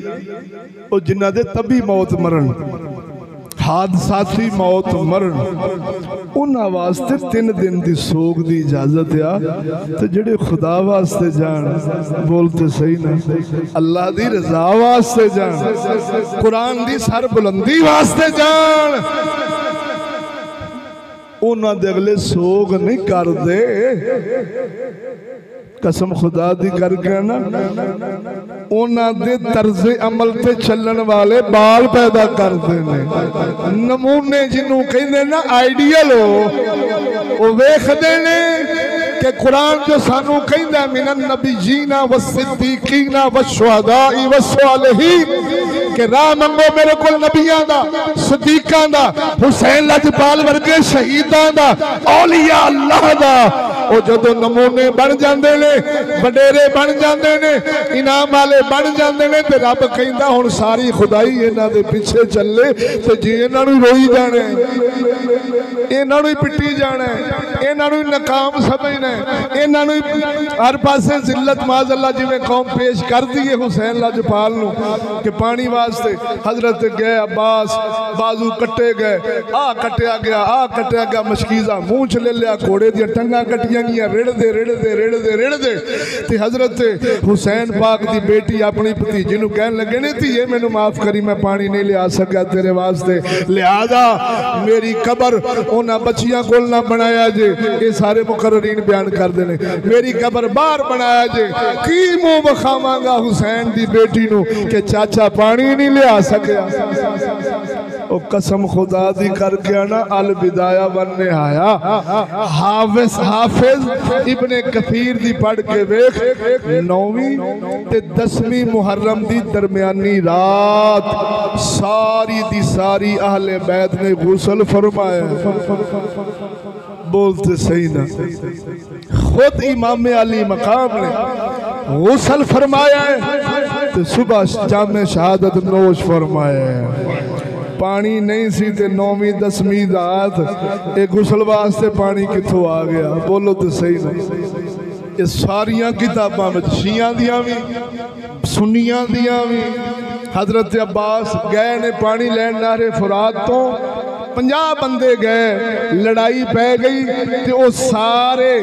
S1: और जिन्ना दे तभी मौत मरण हादसाती मौत मरण उन्हां वास्ते 3 दिन की सोग की इजाजत आ। तो जेड़े खुदा वास्ते जान बोलते सही ना अल्लाह की रजा वास्ते जान कुरान की सर बुलंदी वास्ते जान उन्हां दे अगले सोग नहीं करते। कसम खुदा दी करके ना उन्हां दे तर्ज़े अमल ते चलन वाले बाल पैदा करते हैं। नमूने जिन्हों कहते ना आइडियल हो वेखते ने कि कुरान जो सानू कहंदा मिनन नबीयीना व सिद्दीकीना व शुहदाई व सालिहीन कि राह मंगो मेरे को नबियां दा सिद्दीकां दा हुसैन लजपाल वर्गे शहीदां दा औलिया अल्लाह दा ओ जदों नमूने बन जांदे ने वडेरे बन जांदे ने इनाम वाले बन जांदे ने ते रब कहंदा हुण सारी खुदाई इन्हां दे पिछे चले ते जे इन्हां नूं रोई जाना इन्हां नूं पिट्टी जाना इन्हां नूं नाकाम समझना इन्हां नूं हर पासे जिल्लत माज़अल्लाह जिवें कौम पेश कर दी है हुसैन लजपाल नूं कि पानी वास्ते हजरत गए अब्बास बाजू कट्टे गए आ कट्टिया गया मशकीज़ा मूँह च ले लिया घोड़े दी टंगा कट्टियां गई रेड़दे ते हजरत हुसैन पाक दी बेटी अपनी भतीजी नूं कहन लगे ने धीए मैनू माफ करी मैं पानी नहीं लिया सकिया तेरे वास्ते लिहाजा मेरी कबर उन्हां बच्चियां कोल ना बनाया जे ये सारे मुकर्ररीन बयान करते हैं मेरी कबर बाहर बनाया जे की मुंह विखावांगा हुसैन दी बेटी नूं कि चाचा पानी नहीं लिया सकिया। ओ कसम खुदा दी करके ना अल बिदाया वन निहाया हाफिज इब्ने कसीर दी पढ़ के वेख 9वीं ते 10वीं मुहर्रम दी दरमियानी रात सारी दी सारी अहले बैत ने गुस्ल फरमाया। बोलते सही ना खुद इमाम अली मकाम ने गुस्ल फरमाया है तो सुबह जामे शहादत नोश फरमाया है। पानी नहीं सी ते 9वीं 10वीं रात एक गुस्ल वास्ते पानी किथों आ गया। बोलो तो सही ना ये सारिया किताबां में शियां दियां भी सुन्नियां दियां भी हजरत अब्बास गए ने पानी लैन नारे फुरात तो 50 बंदे गए लड़ाई पै गई तो वो सारे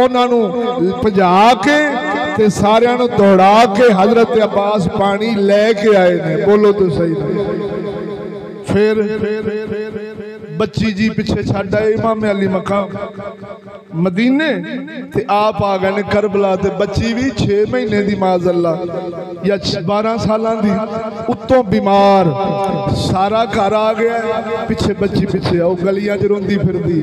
S1: उन्होंने भजा के ते सारिया दौड़ा के हजरत अब्बास पानी लैके आए ने। बोलो तो सही ना फिर बच्ची जी पिछे छड़ आए इमाम अली मकाम मदीने ते आप आ गए करबला ते बच्ची भी 6 महीने दी माज़अल्लाह या 12 साल दी उत्तों बीमार सारा घर आ गया पिछे बच्ची पिछे आओ गलियां च रोंदी फिरदी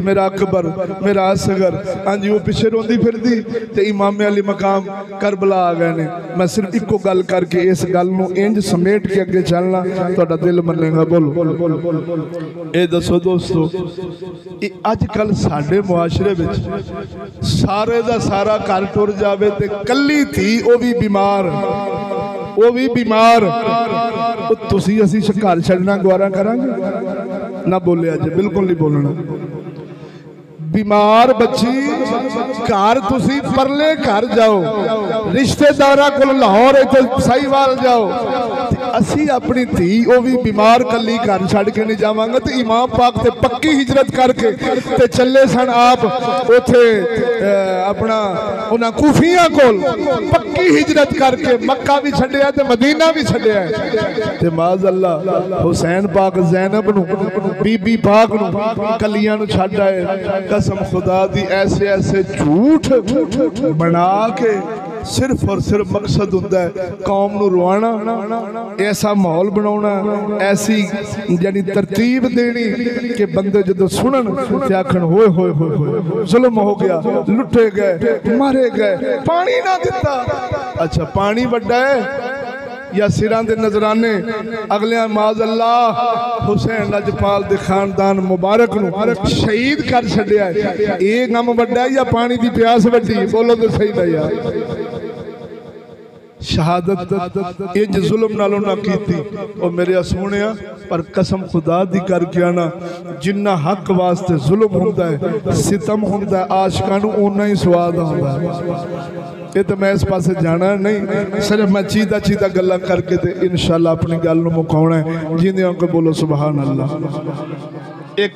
S1: मेरा अकबर मेरा असगर हाँ जी वो पिछे रोंदी फिरदी ते इमाम अली मकाम करबला आ गए ने। मैं सिर्फ इको गल करके इस गल नूं इंज समेट के अगे चलना तुहाडा दिल मनेगा। बोलो ए दसो दोस्तों अजकल साडे मुआशरे विच सारे दा सारा घर टुर जावे ते कल्ली थी वो भी बीमार तुसी असी घर छड्डना गवारा करांगे ना बोलिया जे बिल्कुल नहीं बोलना। बीमार बच्ची घर तुसी परले घर जाओ रिश्तेदारा को लाहौर साहिवाल जाओ असी अपनी धी वो भी बीमार कली घर छड़ के नहीं जावांगे तो इमाम पाक ते पक्की हिजरत करके ते चले सन आप उथे अपना उन्हां कूफियां कोल पक्की हिजरत करके मक्का भी छड्डिया ते मदीना भी छड्डिया ते माज़अल्लाह हुसैन पाक ज़ैनब नूं बीबी पाक नूं कलियां नूं छड्ड आए। कसम खुदा दी ऐसे ऐसे झूठ बना के सिर्फ और सिर्फ मकसद होता है कौम नूं रुआना ऐसा माहौल बनाना ऐसी यानी तरतीब देनी कि बंदे जो सुनन ते आखन होए होए होए होए जुल्म हो गया लुटे गए मारे गए पानी ना दिता। अच्छा पानी वड्डा है या सिरां दे नजराने अगले माज़अल्लाह हुसैन लजपाल दे खानदान मुबारक नूं शहीद कर छड्डिया है ये गम वड्डा या पानी दी प्यास वड्डी। बोलो तो सही ना यार शहादत इंज जुल्म नालों ना कीती और मेरे सोनिया पर कसम खुदा दी करके आना जिन्ना हक वास्ते जुल्म हुंदा है सितम हुंदा है आशिकां नूं उन्ना ही स्वाद आउंदा है। ये तो मैं इस पासे जाना नहीं सिर्फ मैं चीदा चीदा गल्लां करके ते इंशाअल्लाह अपनी गल नूं मुकाउणा है। जिंदे आके बोलो सुभान अल्लाह। एक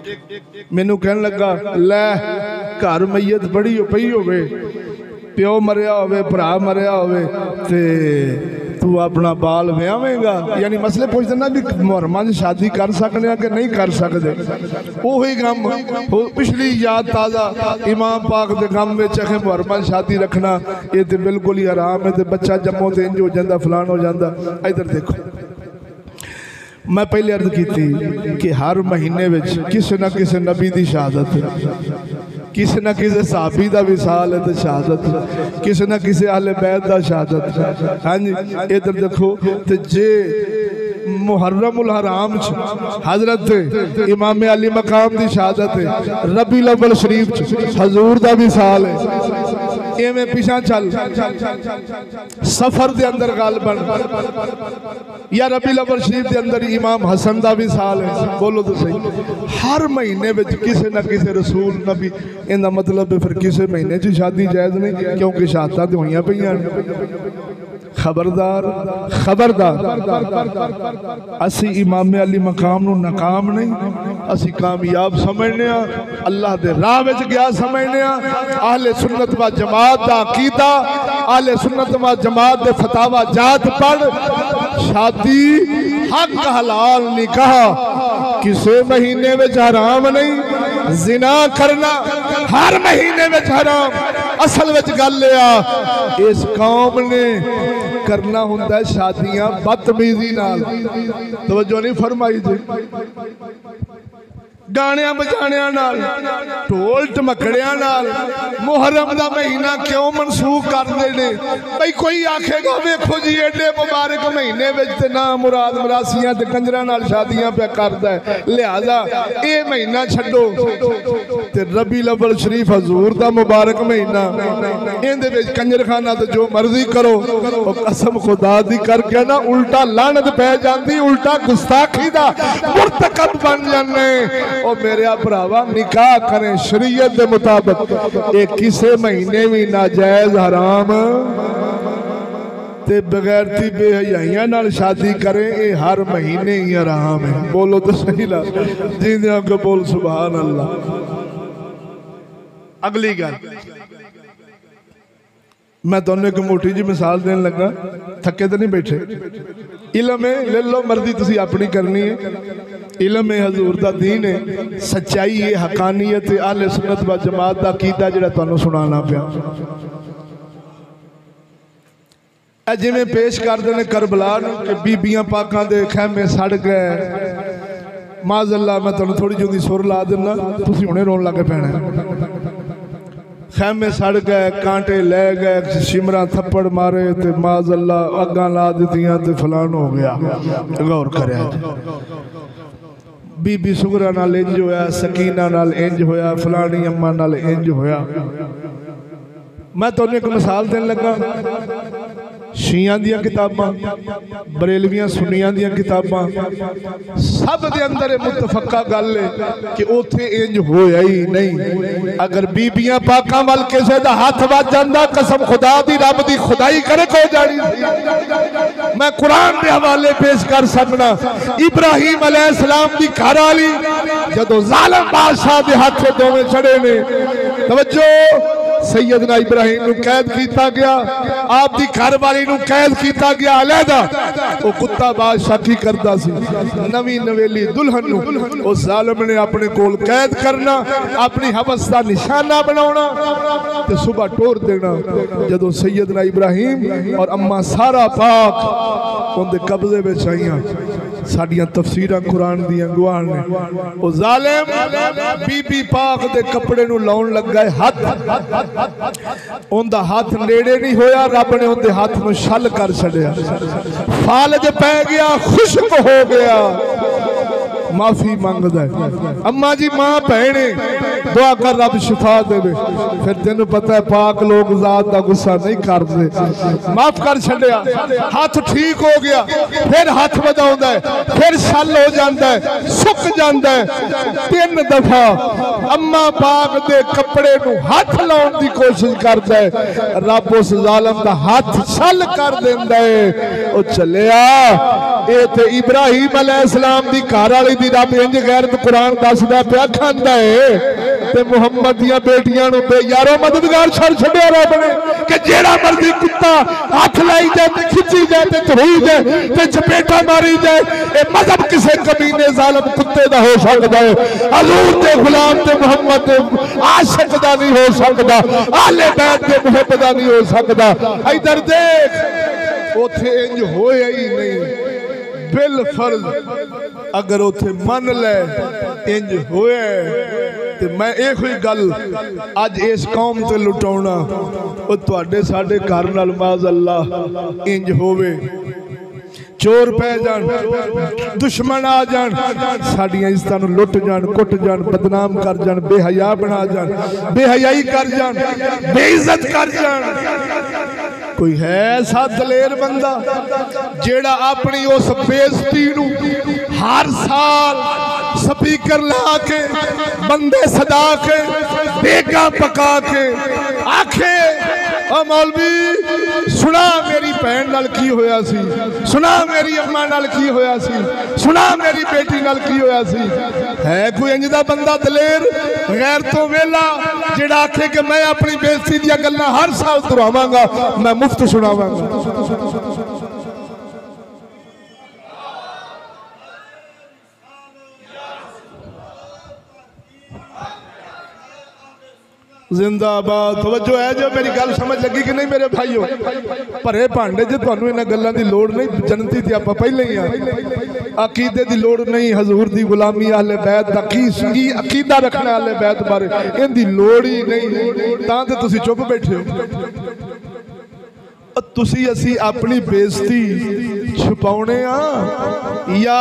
S1: मैनू कहन लगा लै घर मैयत बड़ी पई होवे प्यो मरिया होवे भरा मरिया होवे तू अपना बाल व्यावेगा, यानी मसले पूछते ना भी मुहर्रमा च शादी कर सकते कि नहीं कर सकते। उही गम पिछली याद ताज़ा इमाम पाक के गम में अखें मुहर्रमा शादी रखना ये तो बिल्कुल ही आराम है, तो बच्चा जम्मो तो इंज हो जाता फलान हो जाता। इधर देखो मैं पहले अर्ज की थी कि हर महीने में किसी न किसी नबी की शहादत है, किसी न किसी साहबी का विसाल है तो शहादत, किसी न किसी आले बैत का शहादत। हाँ जी इधर देखो तो जे मुहर्रमुल हराम हजरत इमाम अली मकाम की शहादत है, रबीउल अव्वल शरीफ हजूर का विसाल है। इवें पिछा चल सफर के अंदर गल बन या रबीउल अव्वल शरीफ के अंदर इमाम हसन का विसाल है। बोलो तो सही हर महीने में किसी न किसी रसूल नबी, इनका मतलब फिर किसी महीने च शादी जायज़ नहीं, क्योंकि शहादतां तो होइयां पईयां। खबरदार खबरदार असी इमाम अली मकाम नूं नाकाम नहीं, असी कामयाब समझने, अल्लाह दे राह विच गया समझने। आहले सुन्नत व जमात दा अकीदा, आहले सुन्नत व जमात दे फतावा जात पढ़, शादी हक हलाल निकाह किसी महीने में हराम नहीं, जिना करना हर महीने में हराम। असल में गल इस कौम ने करना हुंदा शादियां बदतमीजी नाल, तवज्जो नहीं फरमाई जी, गाणियां बजाणियां नाल, ढोल टमकड़ियां नाल। मुहर्रम दा महीना क्यों मनसूख करदे ने? भाई कोई आखेगा वेखो जी एडे मुबारक महीने विच ते ना मुराद मरासियां ते कंजरां नाल शादियां पे करदा है, लिहाजा ये महीना छड्डो ते रबीउल अव्वल शरीफ हजूर दा मुबारक महीना, इहदे विच कंजरखाना ते जो मर्जी करो। कसम खुदा दी करके ना उल्टा लानत पै जांदी, उल्टा गुस्ताखी दा मुर्तकब बन जाने। और मेरे भरावा निकाह करें शरीयत के मुताबिक, एक किसी महीने भी नाजायज हराम ते बगैरती बेहयाइयां नाल शादी करें, ये हर महीने ही हराम है। बोलो तो सही ना जी, को बोल सुभान अल्लाह। अगली गल मैं तुहानू एक मोटी जी मिसाल देन लगा, थके तो नहीं बैठे। इलम है ले लो मर्जी तुसी अपनी करनी है, इलम है हजूर दा दीन है, सच्चाई है, हकानियत है, आहले सुन्नत व जमात दा अकीदा जिहड़ा तुहानू सुनाना पिया। जिवें पेश करदे ने करबला कि बीबियां पाकां दे खैमे सड़ गए, माज़अल्लाह मैं तुहानू थोड़ी जी सुर ला दिना, तुसी हुणे रोन लग पैना। खैमे सड़ गए, कांटे ले गए, शिमरा थप्पड़ मारे ते माज़अल्लाह अग्गां ला दित्तियां ते फलान हो गया। गौर करें बीबी सुगरा नाल इंज होया, सकीना नाल इंज होया, फलानी अम्मा नाल इंज होया। मैं तुहानू एक मिसाल देन लगा, शियां दियां किताबां, बरेलवियां सुन्नियां दियां किताबां, सब दे अंदर मुतफक्का गल है कि उथे इंज होया ही नहीं। अगर बीबियां पाकां वाल किसी दा हाथ वज जांदा, कसम खुदा दी रब दी खुदाई करे को जानी। मैं कुरान के हवाले पेश कर सकना, इब्राहिम अलैहिस्सलाम दी घरवाली जदों जालिम बादशाह दे हाथ दोवें चढ़े ने, तवज्जो सैयदना इब्राहिम नूं कैद किया गया, आप दी घरवाली नूं कैद किया गया अलहदा। वो कुत्ता बादशाह की करता सी, नवी नवेली दुल्हन नूं उस जालिम ने अपने कोल कैद करना, अपनी हवस का निशाना बनाना ते सुबह टोर देना। जदों सैयदना इब्राहिम और अम्मा सारा पाक उनके कब्जे में आईयां, साडियां तफसीरां कुरान दियां गवाह ने। वो जालिम बीबी पाक दे कपड़े नूं लाउण लगा, हाथ उनका हाथ नेड़े नहीं होया, रब ने उनके हाथ में छल कर छड़िया, फालज पै गया, खुशक हो गया, माफी मंगदा है। अम्मा जी मां भैने दुआ कर रब शिफा देवे। फिर तेन पता है पाक लोग जात का गुस्सा नहीं करते, माफ कर छड़िया, हाथ ठीक हो गया, फिर हाथ बजाउंदा है, फिर छल हो जाता है, सुक जाता है। 3 दफा अम्मा पाक दे कपड़े नूं हाथ लाउण दी कोशिश करता है, रब उस जालिम दा हाथ छल कर देंदा है। ओ चलिया ये ते इब्राहिम अलैहिस्सलाम दी घरवाली दी रब इंज गैरत कुरान दसदा पिया खांदा है,
S2: ते मुहम्मद दियां बेटियां नूं बेयारो मददगार छड़ छड्या रब ने कि जेड़ा मर्जी कुत्ता हाथ लाई जाए ते खिंची जाए ते धोई जाए ते चपेटा मारी जाए ए मजहब किसे कमीने जालिम कुत्ते दा हो सकदा है हजूर दे गुलाम ते मुहम्मद दे आशिक दा नहीं हो सकदा आले बैत दे मुहब्बत दा नहीं हो सकदा इधर देख उथे इंज होया ही नहीं बिल फर्ज अगर उथे मन ले इंज होए ते मैं एक ही गल अज इस कौम ते लुटाउणा ओ तुहाडे साडे घर नाल माज़ अल्लाह इंज होवे चोर पै जान दुश्मन आ जान साडियां इज्जतां नूं लुट जान कुट जान बदनाम कर जान बेहया बना जान बेहयाई कर जान बेइज्जत कर जान कोई है सा दलेर बंदा जेड़ा अपनी उस बेइज्जती नूं हर साल स्पीकर ला के बंदे सदा के बेगा पका के आखे ओ मौलवी सुना मेरी भैन नाल की होया सी सुना मेरी अम्मा नाल की होया सी सुना मेरी बेटी नाल की होया सी है कोई इंज दा बंदा दलेर गैर तो वेला जेड़ा आखे कि मैं अपनी बेइज्जती दी गल्लां हर साल दोहरावांगा मैं मुफ्त सुनावांगा जिंदाबाद तवज्जो है जो मेरी गल समझ लगी कि नहीं मेरे भाइयों भरे भांडे च तुहानू इन्हां गल्लां दी लोड़ नहीं जनती ते आपां पहले ही आ अकीदे दी लोड़ नहीं हजूर दी गुलामी अहले बैत दा की अकीदा रखना अहले बैत बारे इहदी लोड़ ही नहीं तां ते तुसीं चुप बैठे हो तुसीं असीं अपनी बेइज्जती छुपाउणे आ या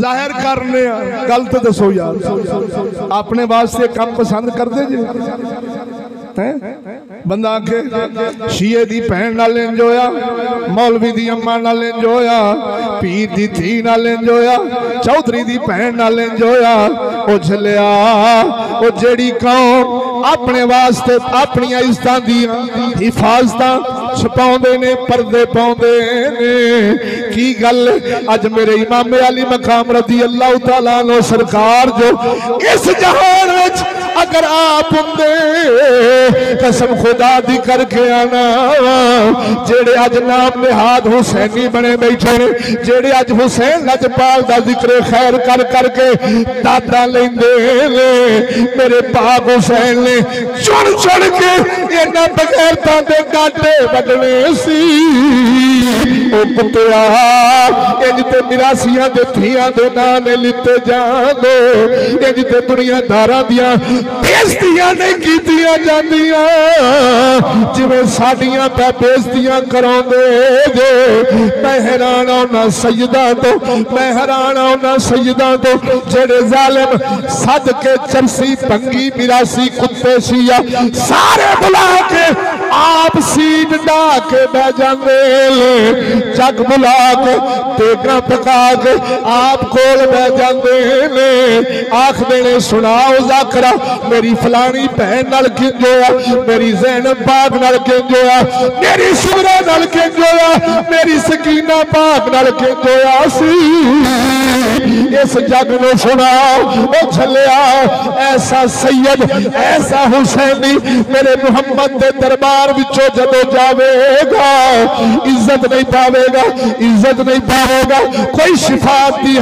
S2: जाहिर करने गल तो दसो यार अपने वास्ते काम पसंद करते जे बंदा आखे शीए दी भैन नाल इंज होया मौलवी दी अम्मा नाल इंज होया पीर दी धी नाल इंज होया चौधरी दी भैन नाल इंज होया ओ झलिया ओ जेड़ी कौम अपने वास्ते अपनी इज्जतां दी हिफाजतां छुपाउंदे ने पर्दे पाउंदे ने की गल अज मेरे इमाम अली मकाम रज़ी अल्लाह तआला अन्हु सरकार जो इस जहान विच अगर आप हुंदे कसम खुदा दी करके आना जेड़े अज नाम निहाद हुसैनी बने बैठे ने जेड़े अज हुसैन लजपाल दा जिक्र खैर कर करके दादा लेंदे ने मेरे पाक हुसैन ने चुन चुन के इन्हां बगैरतां दे गाटे वडने सी ओ कुत्तिया इंज ते मिरासियां दे थियां दे नां ने लिते जांदे इंज ते दुनियादारां दियां बेइज्जतियां नहीं कीतियां जांदियां जिवें साडियां पै बेइज्जतियां कराउंदे जे मैं हैरान होना सैयदां तो मैं हैरान होना सैयदां तो जेड़े जालिम सद के चरसी भंगी मिरासी कुत्ते सिया सारे बुला के आप सीट डा के बह जांदे जग बुला के तेगा पका के आप कोल बह जांदे ने आखदे ने सुनाओ जाकरा मेरी फलानी भैन नाल किंज होया मेरी ज़ैनब पाक नाल किंज होया मेरी सुमरा नाल किंज होया मेरी सकीना पाक नाल किंज होया सी इस जग नूं सुनाओ ओ झलिया ऐसा सैयद ऐसा हुसैनी मेरे मुहम्मद दे दरबार विचों जदों जावेगा इज्जत नहीं पावेगा इज्जत नहीं पावेगा कोई शिफात दी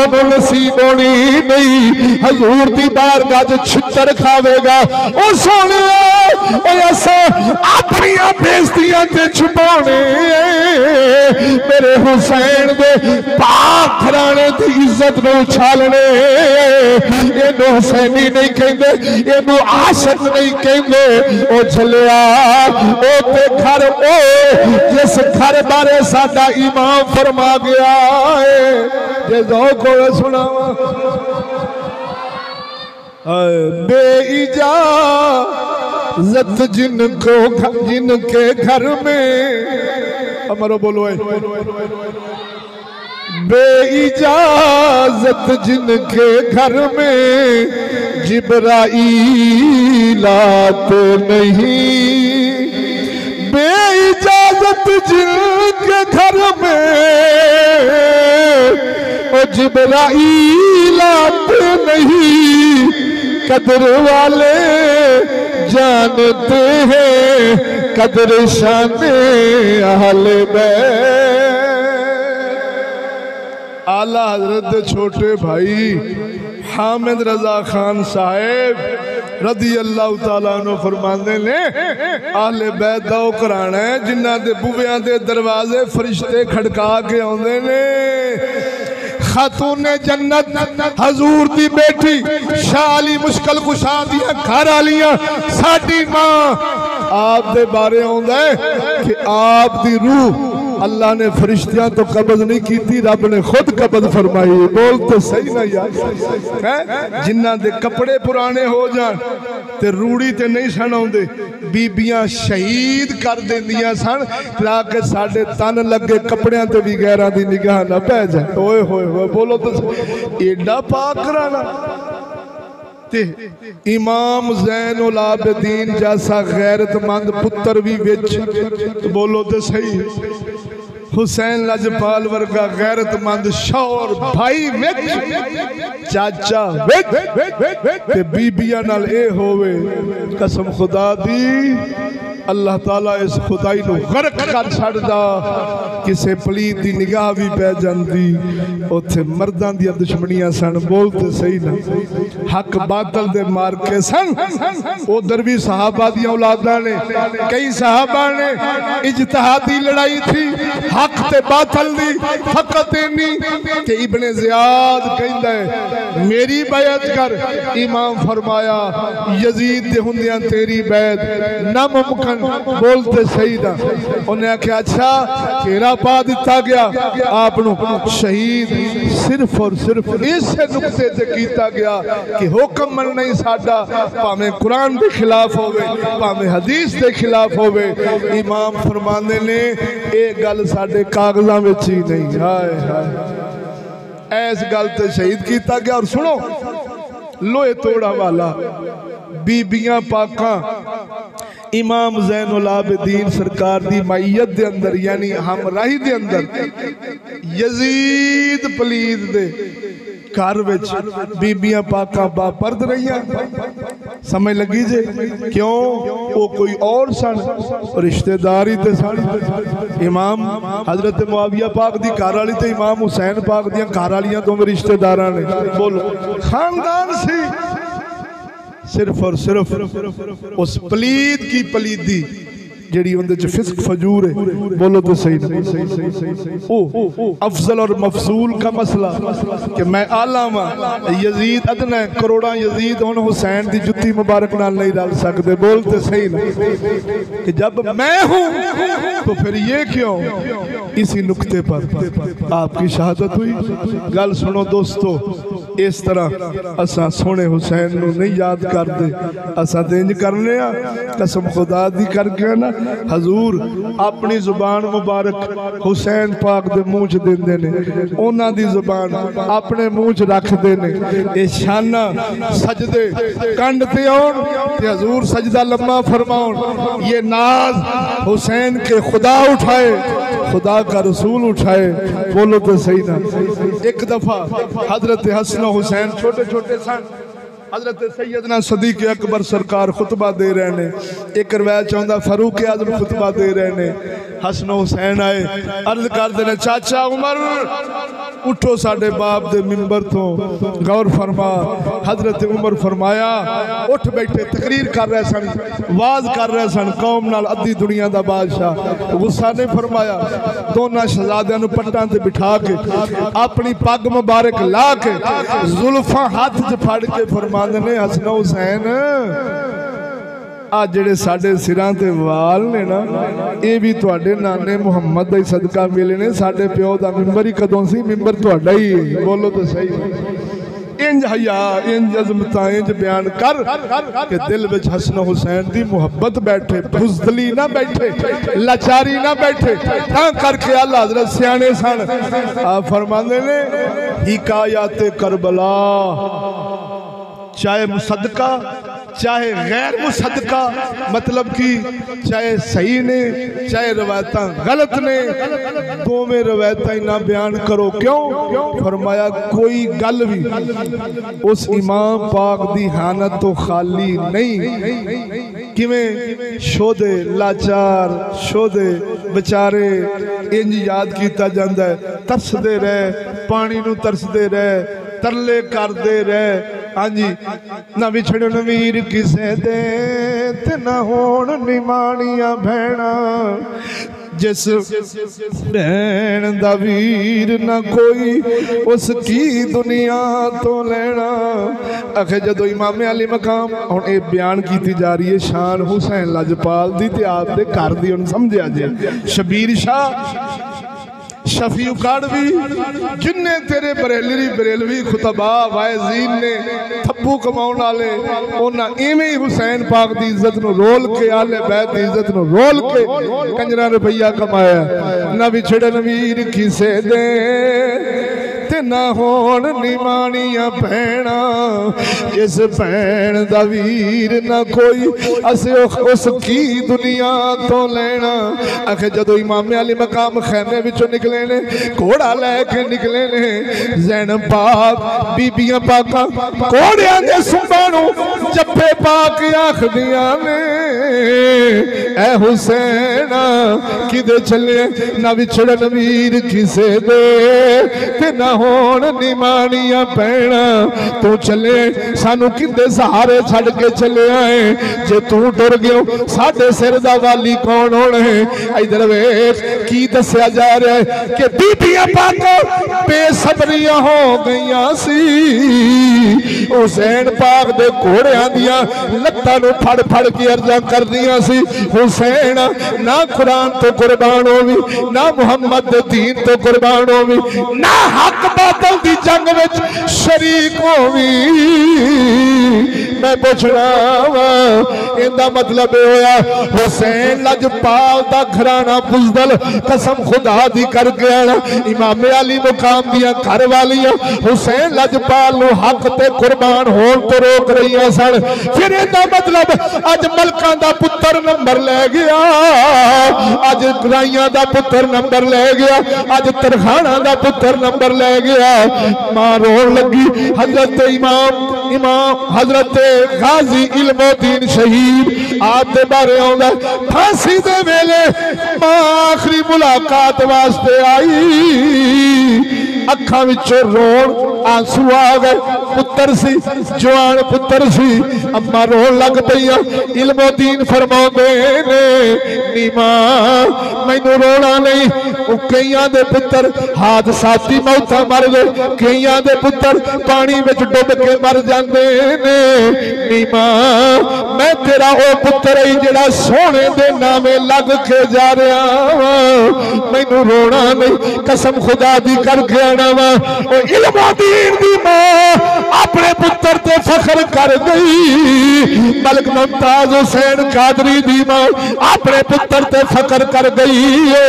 S2: ओनू नसीब होनी नहीं हजूर दी बारगाह च छितर खावेगा ओ सोने ऐसा अपनी बेइज्जतियां ते छुपाने मेरे हुसैन दे पाक घराने दी इज्जत नूं उछालने इहनूं हुसैनी नहीं कहंदे इहनूं आशिक नहीं कहंदे ओ झलिया ओ ते घर ओ जिस घर बारे साडा इमाम फरमा गया है जे ज़ौक़ होवे सुनावा बेइजाज़त जिनके घर में अमरो बोलो बेइजाज़त जिनके घर में जिब्राईल आते नहीं बेइजाज़त जिनके घर में जिब्राईल आते नहीं कदर वाले जानते हैं कदर शान अहले बैत। आला हजरत छोटे भाई हामिद रजा खान साहेब रदी अल्लाह तआला अन्हु फरमांदे ने अहले बैत दा ओ घराना है जिन्हां दे बुवियां दे दरवाजे फरिश्ते खड़का के आउंदे ने। खातूने जन्नत हजूर दी बेटी शाह अली मुश्किल कुशा दियां घर वालियां साडी मां आप दे बारे आउंदा है कि आप दी रूह अल्लाह ने फरिश्तियां तो कब्ज नहीं की, रब ने खुद कब्ज फरमाई। बोल तो सही ना यार है। जिन्हां दे कपड़े पुराने हो जान ते रूड़ी ते नहीं सन आउंदे बीबियां शहीद कर देंदियां सन ताकि साडे तन लगे कपड़ियां ते भी गैरां दी निगाह ना पै जाए। ओए होए होए बोलो तो एडा पाक कराना। ते इमाम ज़ैनुल आबिदीन जैसा गैरतमंद पुत्र भी विच, बोलो तो सही। हुसैन लजपाल वर्गा गैरतमंद शौर भाई विच, चाचा विच, ते बीबियां नाल ए होवे कसम खुदा दी अल्लाह ताला इस खुदाई नू गर्क कर छड़दा। किसे पलीत दी निगाह भी पै जांदी। उत्थे मर्दां दी दुश्मनियां सन। बोल ते सही ना। हक बातल दे मार के सन। उधर भी सहाबा दी औलादां ने कई सहाबा ने इज्तिहादी लड़ाई थी हक ते बातल दी। फकत इन्नी कि इब्ने ज़ियाद कहंदा है मेरी बैत कर। इमाम फरमाया यजीद दे हुंदियां तेरी बैत नामुमकिन। बोलते सही ना। उन्हें आख्या अच्छा घेरा पा दिता गया आपनू शहीद सिर्फ और सिर्फ इस नुक्ते से किया गया कि हुक्म मनना ही साडा भावें कुरान के खिलाफ होवे भावें हदीस के खिलाफ होवे। इमाम फरमांदे ने ये गल साडे कागजां विच ही नहीं। हाय हाय ऐस गल ते शहीद किया गया। और सुनो लोहे तोड़ा वाला बीबियां पाकां इमाम ज़ैनुल आबिदीन सरकार दी माइयत दे अंदर यानी हमराही दे अंदर यजीद पलीद दे घर विच बीबियां पाकां बापर्द रहियां। समझ लगी जे क्यों वो कोई और सन रिश्तेदारी ते सन। इमाम हजरत मुआविया पाक दी घर वाली ते इमाम हुसैन पाक दियां घर वालियां दोवें रिश्तेदारां ने। बोलो खानदान सी। सिर्फ और सिर्फ उस पलीद की पलीदी जेड़ी उनदे च फिस्क फजूर है। बोलो तो सही ना। ओ अफजल और मफसूल का मसला कि मैं आला वा यजीद अदना करोड़ा यजीद हुन हुसैन दी जुत्ती मुबारक नाल नहीं डाल सकते। बोलते सही ना कि जब मैं हूं तो फिर ये क्यों। इसी नुक्ते पर आपकी शहादत हुई। गल सुनो दोस्तों इस तरह असा सोने हुसैन नू नहीं याद करते। असा तो इंज करने कसम खुदा दी करके ना हजूर अपनी जुबान मुबारक हुसैन पाक दे मुंह च देंदे ने उन्हां दी जुबान अपने मुंह च रखदे ने। ये शाना सजदे कंड ते आउण ते हजूर सजदा लम्मा फरमाउण। ये नाज हुसैन के खुदा उठाए खुदा का रसूल उठाए। बोलो तो सही ना। एक दफा हजरत हसन हुसैन छोटे छोटे सन। हजरत सैयदना सदीक अकबर सरकार खुतबा दे रहे ने। एक रवायत चाहता फारूक आजम खुतबा दे रहे ने। हसन हुसैन आए अर्ज करते ने चाचा उमर उठो साडे बाप दे मिंबर तो गौर फरमा। हजरत उमर फरमाया उठ बैठे तकरीर कर रहे सन वाज कर रहे सन कौम नाल अद्धी दुनिया दा बादशाह। गुस्सा नहीं फरमाया। दोनों शहजादियां नूं पट्टां ते बिठा के अपनी पग मुबारक ला के जुल्फां हाथ च फड़ के फरमांदे ने हसन हुसैन आ जेड़े साडे सिरां ते वाल ने ना ये भी तुहाडे नाने मुहम्मद दा ही सदका मिले ने। साडे प्यो दा मिंबर ही कदों सी मिंबर तुहाडा ही है। बोलो तो सही। इंज हया इंज अजमता इंज बयान कर के दिल विच हसन हुसैन दी मुहब्बत बैठे बुज़दली ना बैठे लाचारी ना बैठे। तां करके आला हज़रत सियाने सन आप फरमांदे ने हिकायत करबला चाहे मुसद्दका चाहे गैर मुसद्दका, मतलब कि चाहे सही ने चाहे रवायत गलत ने, दोवें रवायत ना बयान करो। क्यों? फरमाया कोई गल भी उस इमाम पाक दी हानत तो खाली नहीं। किवें शोधे लाचार शोधे बेचारे इंज याद किया जाता है, तरसदे रहे, पानी नू तरसदे रहे, तरले करते रहे। हाँ जी, ना विछड़न वीर किसे दे ते ना होण निमाणियां भैणा, जिस भैन दा वीर ना कोई उसकी दुनिया तो लेना। आखे जदों इमाम अली मकाम हुण ये बयान की जा रही है शान हुसैन लजपाल दी ते आप दे घर दी, हुण समझिया जे शबीर शाह शफी उकाड़वी जिन्ने तेरे बरेलवी खुतबा वायजीन ने थप्पू कमाउण वाले उन्हें इवें हुसैन पाक दी इज्जत नूं रोल के आले बैत दी इज्जत नूं रोल के कंजरा रुपया कमाया। ना विछड़न वीर किसे दे ते ना होण निमाणियां भैणा, जिस भैन दा वीर ना कोई असे उसकी दुनिया तो लेना। आखे जदों इमाम अली मकाम खैमे विचों निकले ने, घोड़ा लैके निकले ने, ज़ैनब पाक बीबियां पाका घोड़ियां दे सुंबां नूं जप्पे पाक आखदियां ने, ऐ हुसैन किदे चले, ना विछड़न वीर किसे दे ते ना होण निमाणियां भैणा, तू चले सानू किंदे सहारे छड़ के चले आए, जे तू टुर गयो साडे सिर दा वाली कौन होना है। इधर वेख की दस्या जा रहा है कि बीबियां पाक बेसबरियां हो गईयां सी, हुसैन पाक दे घोड़ियां दियां लत्तां नूं फड़ फड़ के अर्जा करदियां सी, हुसैन ना कुरान तो कुर्बान होवी, ना मुहम्मद दे दीन तो कुर्बान होवी, ना हक बातल दी जंग विच शरीक होवी। मैं पूछना वा इंदा मतलब होया हुसैन लजपाल दा घराना बुज़दल कसम खुदा दी कर गया, इमाम अली मुकाम दियां घर वालियां हुसैन लजपाल नूं हक ते कुर्बान होण तो रोक रही सन। फिर इंदा मतलब अज मलकां दा पुत्तर नंबर ले गया, अज राइयां दा पुत्तर नंबर ले गया, अज तरखाना दा पुत्तर नंबर ले गया। मां रोन लगी। हजरत इमाम हजरत गाजी इल्मुद्दीन शहीद आप दे बारे आउंदा, फांसी दे वेले मां आखिरी मुलाकात वास्ते आई, अखां विचों रोण आंसू आ गए। पुत्र सी जवान पुत्र सी, अम्मा रोन लग पईयां। इल्मुद्दीन फरमाउंदे ने नी मां मैनू रोना नहीं, कईयां दे पुत्र हादसाती मौतां मर गए, कईयां दे पुत्र पानी विच डुब के मर जांदे ने। नी मां मैं तेरा ओ पुत्र ही जिहड़ा सोने दे नामे लग के जा रहा वा, मैनू रोना नहीं, कसम खुदा दी करके आना वा। ओ इल्मुद्दीन दी मां अपने पुत्र ते फख्र कर गई, मलक मुमताज हुसैन कादरी दी मां अपने पुत्र ते फख्र कर गई है।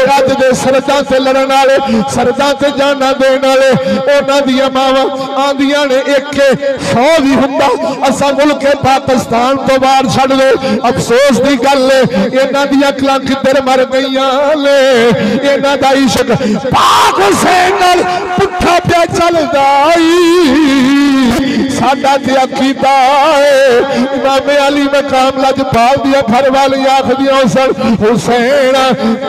S2: अज दे सरदां ते लड़न वाले सरदां ते जाना देने वाले उन्हां दियां मावां आंदियां ने 100 भी हुंदा असा मुल्क पाकिस्तान तो बाहर छड़ दो। अफसोस की गल है इन्हां दियां अकलां किधर मर गईयां ले, इन्हां दा इश्क पाक हुसैन नाल पुट्ठा पिया चलदा साडा ते अकीदा है। इमाम अली मकाम लजपाल दियां घर वाली आखदियां सन हुसैन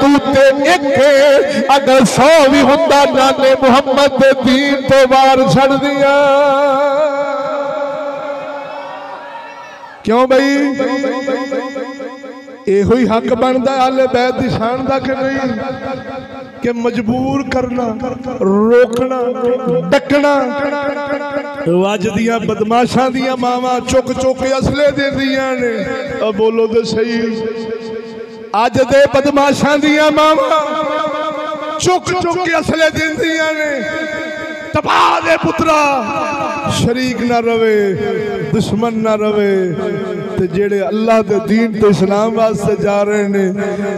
S2: तू ते एक अगर 100 भी हुंदा नाने मुहम्मद दे दीन तो बाहर छड़ दिया। क्यों भाई यो ही हक बनता आले बैत की शान का कि नहीं, कि मजबूर करना रोकना डकना। अज दियां बदमाशां दियां मावां चुक चुक असले देंदियां ने, अब बोलो तो सही। अज दे बदमाशां दियां मावां चुक चुक असले देंदियां ने, तबाह दे पुत्रा शरीक ना रवे दुश्मन ना रवे ते जेड़े अल्लाह दे दीन ते इस्लाम वास्ते जा रहे ने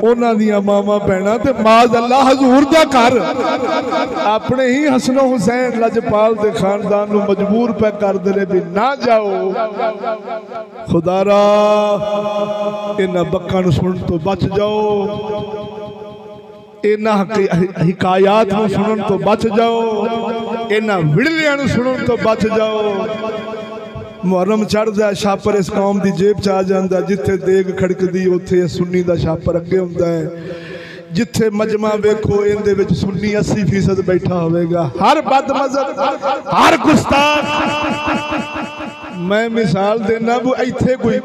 S2: उन्हां दियां मावां भैणां ते माज अल्लाह हजूर दा घर अपने ही हसनो हुसैन लजपाल दे खानदान नूं मजबूर पे कर दे भी ना जाओ। खुदारा इन्हां बक्कां नूं सुन तो बच जाओ, इन्हां हिकायात नूं सुनन तो बच जाओ, इन्हां विड़लियां नूं सुनन तो बच जाओ। मुहर्रम चढ़दा छापर इस कौम दी जेब च आ जांदा, जिथे देग खड़कदी उत्थे सुन्नी दा छापर अगे हुंदा है। जिथे मजमा वेखो इहदे विच सुन्नी 80% बैठा होवेगा। हर बद मजहब हर गुस्ताख मैं मिसाल देना वो इत्थे कोई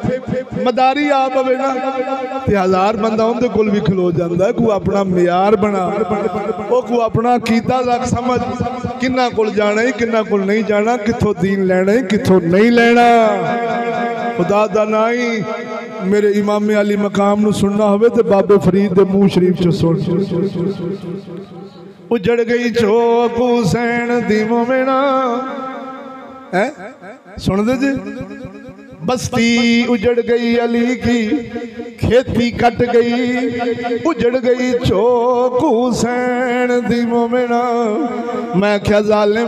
S2: मदारी आ पवे ना ते 1000 बंदा उनके कोल भी खलो जांदा। कोई अपना मियार बना, वो कोई अपना अकीदा रख समझ किन्ना कोल जाना है किन्ना कोल नहीं जाना, किथों दीन लेना है किथों नहीं लेना। खुदा दा नाई मेरे इमाम अली मकाम नूं सुनना होवे ते बाबे फरीद दे मुंह शरीफ च सुन। उजड़ गई चौक हुसैन दी मोमिना है सुन दे जी। बस्ती उजड़ गई अली की, खेती कट गई, उजड़ गई चौक हुसैन दी मोमिना। मैं क्या जालिम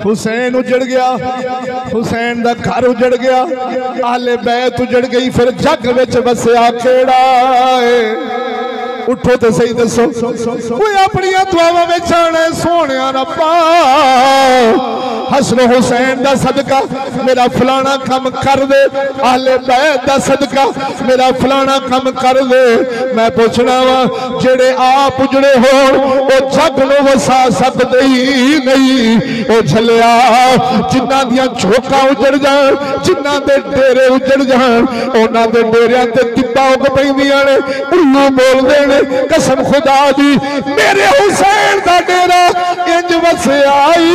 S2: हुसैन उजड़ गया, हुसैन दा घर उजड़ गया, आहले बैत उजड़ गई, फिर जग विच बसया केड़ा है। उठो तो सही दसो कोई अपनी दुआवां विच आना सोने रब्बा हसन हुसैन दा सदका मेरा फलाना कम कर दे, आहले बैत दा सदका मेरा फलाना कम कर दे। मैं पूछना वा जेड़े आप उजड़े हो वो जग नूं वसा सकदे ही नहीं। ओ झलिया जिन्हां दियां झोकां उजड़ जाण, जिन्हां दे डेरे उजड़ जाण, उन्हां दे डेरियां ते तिब्बां उग पैंदियां ने, उल्लू बोलदे ने कसम खुदा दी मेरे हुसैन दा डेरा इंज वसियाई।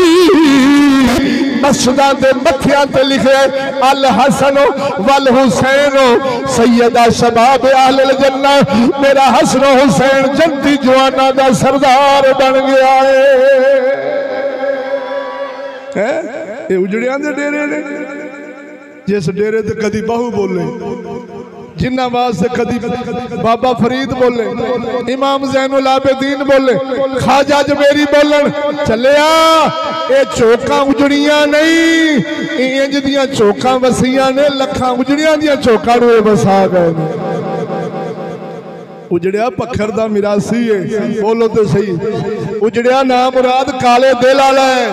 S2: मस्जिदां दे मत्थियां ते लिखे अल हसन वल हुसैन सैयदा शबाब अहल जन्ना। मेरा हसन हुसैन जन्नती जवाना दा सरदार बन गया है। ये उजड़ियां दे डेरे ने, जिस डेरे ते कदी बाहू बोले, जिन्ना वास्ते कदी बाबा फरीद बोले, इमाम ज़ैनुल आबिदीन बोले, ख्वाजा अजमेरी बोलन चलिया। ये चौकां उजड़ियां नहीं, इंज दियां चौकां वसियां ने, लखां उजड़ियां दियां चौकां नूं वसा गए ने। उजड़िया पत्थर दा मिरासी है, बोलो तो सही। उजड़िया ना मुराद काले दिल वाला है,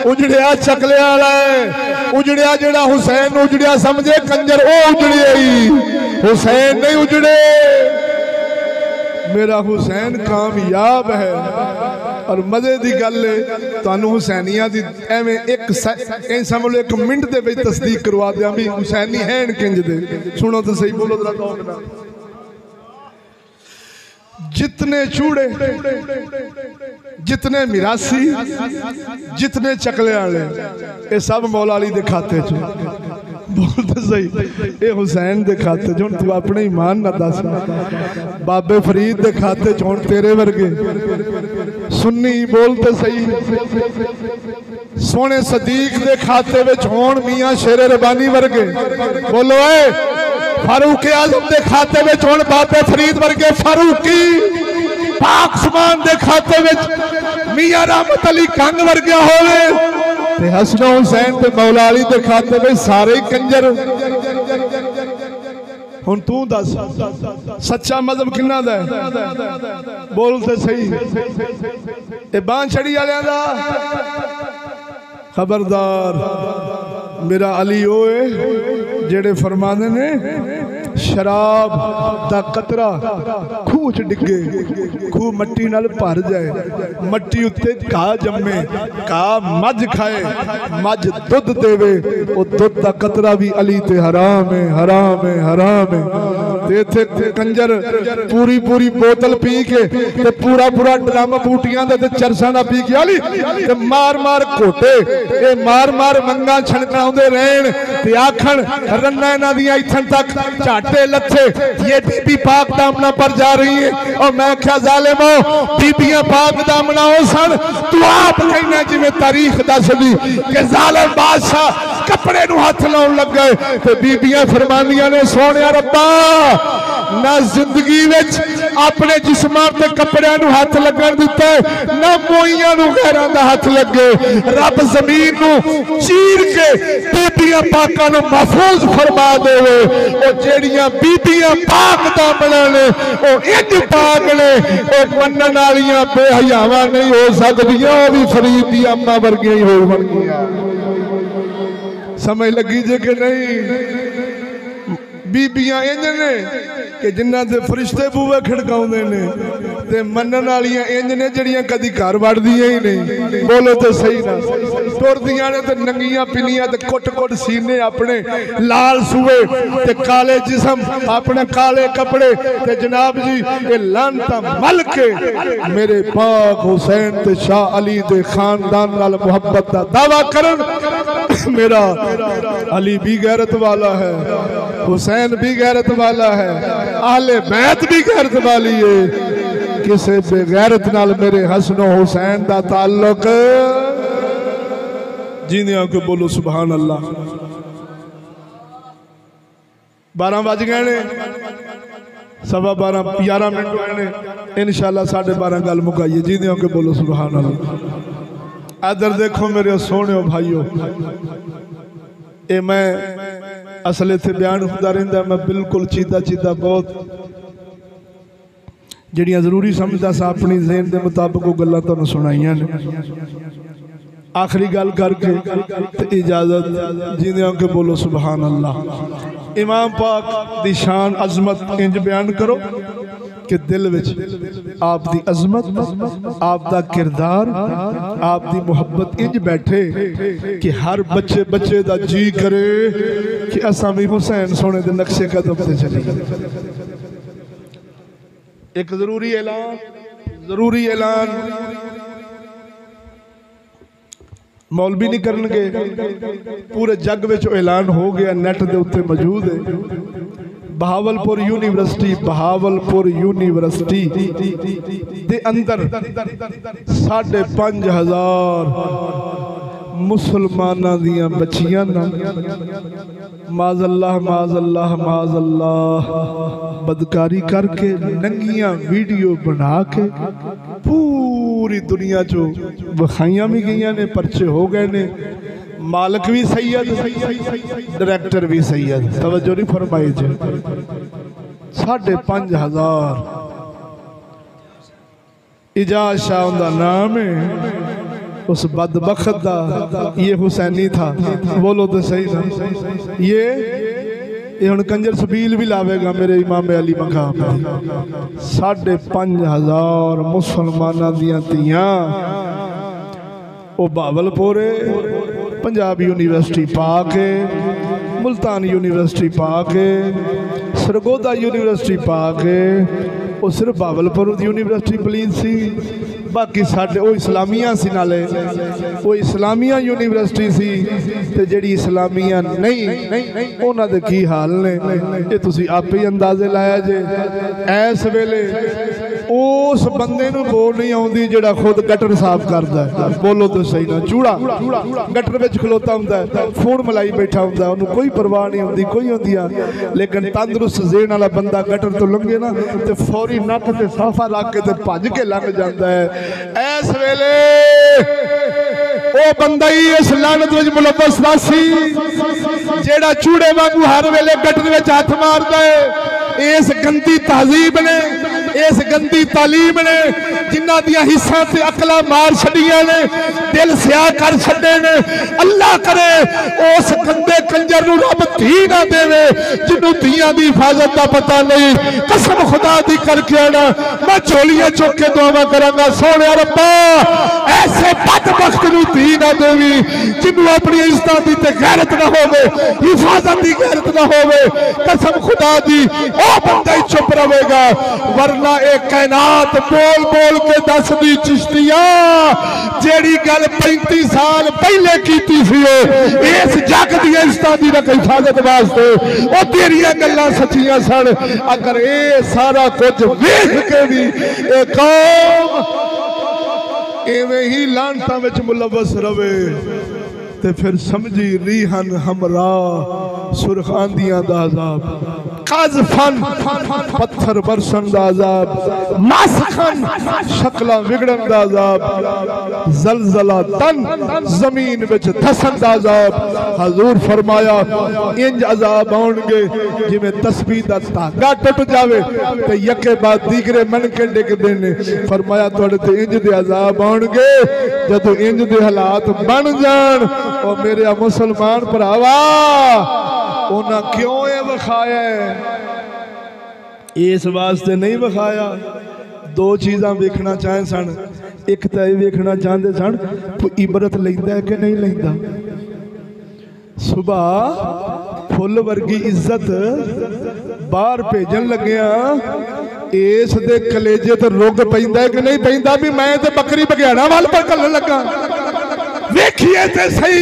S2: उजड़िया चकले वाला है। उजड़िया जेड़ा हुसैन उजड़िया समझे कंजर वो उजड़िया ही, हुसैन नहीं उजड़े। मेरा हुसैन कामयाब है। और मजे की गल है तुहानू हुसैनिया दी एवें एक समझ लो 1 मिनट दे विच तस्दीक करवा दियां भी हुसैनी हैं किंज दे। सुनो तो सही, बोलो जरा कौन ना। जितने चूड़े, जितने मिरासी, जितने चकले वाले, ये सब मौला अली दे खाते च। बोलते सही, ये हुसैन दे खाते च। तू अपने ईमान ना दस, बाबे फरीद दे खाते च हुण तेरे वर्गे सुन्नी बोलते सही, सोने सदीक दे खाते विच होण मियां शेरे रबानी वर्गे। बोलो ए फारूक आजम दे खाते विच होण बाबे फरीद वर्गे फारूकी। पाक सुमान दे खाते विच मियां रहमत अली कंग वर्गे होवे, ते हसन हुसैन ते मौला अली दे खाते विच सारे कंजर। हुण तू दस सच्चा मजहब किन्ना दा है? बोल ते सही। ए बांह छड़ी वालियां दा खबरदार। मेरा अली ओए जेड़े फरमाने ने शराब दा कतरा खूह च डिगे, खूह मट्टी नाल भर जाए, मट्टी उत्ते घाह जम्मे, घाह मज खाए, मज दुध देवे, वो दुध दा कतरा भी अली ते हराम है, हराम है, हराम है। इत्थे कंजर पूरी पूरी बोतल पी के ते पूरा पूरा ड्रम बूटियां दा ते चरसा दा पी के अली ते मार मार घोटे, ये मार मार मंगा छणकाउंदे रहन ते आखण रन्ना इन्हां दियां इत्थन तक झाटे लथे, ये बीबी पाक दामना पर जा रही है। और मैं क्या जालिमो बीबियां पाक दामना हो सन, तू आप कहना जिवें तारीख दस दी कि जालिम बादशाह कपड़े नूं हथ लाउण लगे ते बीबियां फरमांदियां ने सोहणिया रब्बा ना जिंदगी विच अपने जिस्मां ते कपड़ियां नूं हथ लगन दिता ना मोइयां नूं गैरां दा हथ लगे। रब जमीन नूं चीर के बीबियां पाकां नूं महफूज फरमा देवे। ओ जेड़ियां बीबियां पाक दामना ने ओ इंज पाक ने ओ मनण वालियां बेहयावां नहीं हो सकदियां, ओ भी फरीद दी अम्मा वर्गियां ही होणगियां। समझ लगी जे कि नहीं? बीबियां इंज ने कि जिन्हां दे फरिश्ते बूहे खड़काउंदे ने ते मनण वालियां इंज ने जिहड़ियां कदी घर वड़दियां ही नहीं। बोलो तो सही ना। टुरदियां ने ते नंगियां पिनियां ते कुट-कुट सीने अपने लाल सूए ते काले जिस्म अपने काले कपड़े ते जनाब जी ये लानता मल के मेरे पाक हुसैन ते शाह अली दे खानदान नाल मुहब्बत दा दावा करन। मेरा अली भी गैरत वाला है, हुसैन भी गैरत वाला है, आहले बैत भी गैरत वाली है। किसे बेगैरत नाल मेरे हसन हुसैन दा ताल्लुक। जीने आके बोलो सुभान अल्लाह। 12 बज गए ने, 12:15 11 मिनट हुए ने। इंशाअल्लाह 12:30 गल मुकाइए। जीने आके बोलो सुभान अल्लाह। इधर देखो मेरे सोहणियो भाइयों, ये मैं असल इत्थे बयान होंदा रहिंदा, मैं बिल्कुल चीदा चीदा बहुत जिहड़ियां जरूरी समझदा सा अपनी ज़हन के मुताबिक वो गल्लां तुहानूं सुणाइयां ने। आखिरी गल करके इजाजत। जिंदे के बोलो सुभान अल्लाह। इमाम पाक दी शान अजमत इंज बयान करो कि दिल विच आप दी अजमत, आप दा किरदार, आप दी मुहब्बत इंज बैठे कि हर बच्चे बच्चे दा जी करे कि असां भी हुसैन सोने दे नक्शे कदम से चलीए। एक जरूरी ऐलान मौलवी नहीं करनगे, पूरे जग विच ऐलान हो गया, नेट दे उत्ते मौजूद है। बहावलपुर यूनिवर्सिटी दे अंदर 5,500 मुसलमाना दियां बच्चियां माज़अल्लाह बदकारी करके नंगियां वीडियो बना के पूरी दुनिया चो विखाइयां भी गई ने, परचे हो गए ने। मालक भी सैयद, डायरेक्टर भी सैयद। तवज्जो नहीं फरमाई जी। 5,500 इजाज शाह उनका नाम है। उस बदबख्त दा ये हुसैनी था। बोलो तो सही ना। ये हुण कंजर सबील भी लावेगा मेरे इमाम अली मकाम। 5,500 मुसलमाना दियां तियां वो बहावलपुर पंजाब यूनिवर्सिटी पाके, मुल्तान यूनिवर्सिटी पाके, सरगोदा यूनिवर्सिटी पाके। वो सिर्फ बहावलपुर यूनिवर्सिटी पलीन सी, बाकी साढ़े वो इस्लामिया सी, नाले वो इस्लामिया यूनिवर्सिटी सी। ते जेड़ी इस्लामिया नहीं उन्हां दे की हाल ने ये तुसी आपे ही अंदाजे लाया जे। इस वेले उस बंदे नूं बोल नहीं आउंदी जेड़ा खुद गटर साफ करदा है। बोलो तो सही ना। चूड़ा गटर विच खलोता हुंदा है, फोन मलाई बैठा हुंदा है, उन्होंने कोई परवाह नहीं होंदी, कोई होंदिया। लेकिन तंदुरुस्त ज़हन वाला बंदा गटर तो लंघे ना ते फौरी नक ते साफा रख के ते भज के लंघ जाता है। इस वेले वो बंदा ही इस लानत विच मुलव्वस सी जेड़ा चूड़े वांगू हर वेले गटर विच हाथ मारदा है। इस गंदी तहजीब ने, इस गंदी तालीम ने जिन्हां दियां हिस्सा से अकला मार छड़ियां ने, दिल स्याह कर छड़े ने। अल्लाह करे उस गंदे कंजर नूं रब धी ना देवे जिन्हों धियां दी हिफाजत का पता नहीं। कसम खुदा दी करके आना मैं झोलियां चुक के दुआवां करांगा, सोहणिया रब्बा ऐसे बदबख्त नूं धी ना देवी जिन्हों अपनी इज्जत दी ते गैरत ना होवे, हिफाजत दी गैरत ना होवे। कसम खुदा दी ओ बंदा ही चुप रहेगा, वरना एक कायनात बोल बोल के दस दी चिश्तिया जेड़ी गल 35 साल पहले कीती सी इस जग दी इज्जत दी हिफाजत वास्ते ओ तेरियां गल्लां सच्चियां सन। अगर ये सारा कुछ वेख के भी एक कौम इवें ही लानतां विच मुलव्वस रवे ते फिर समझी रीहन हमरा सुरख आंदियां दा अजाब, काज़फन पत्थर बरसन दा अजाब, मासखन शक्ला विगड़न दा अजाब, जलजला तन जमीन विच धसन दा अजाब। हजूर फरमाया इंज अजाब आउणगे जिवें तस्बीह दा धागा टुट जावे ते यके बाद दीगरे मन के डिगदे ने। फरमाया तुहाडे ते इंज दे अजाब आउणगे जदों इंज दे हालात बन जाण। ओ मेरे मुसलमान भरावा उन्हां क्यों ये विखाया इस वास्ते नहीं विखाया। दो चीज़ां वेखना चाहे सन, एक तो यह वेखना चाहते सन कोई इबरत लैंदा है कि नहीं लैंदा। सुबह फुल वर्गी इज्जत बाहर भेजन लग्या इस दे कलेजे ते रुग पैंदा है कि नहीं पैंदा भी मैं ते बकरी बघियाड़ा वाल पर घल्लण लगा। वेखिए ते सही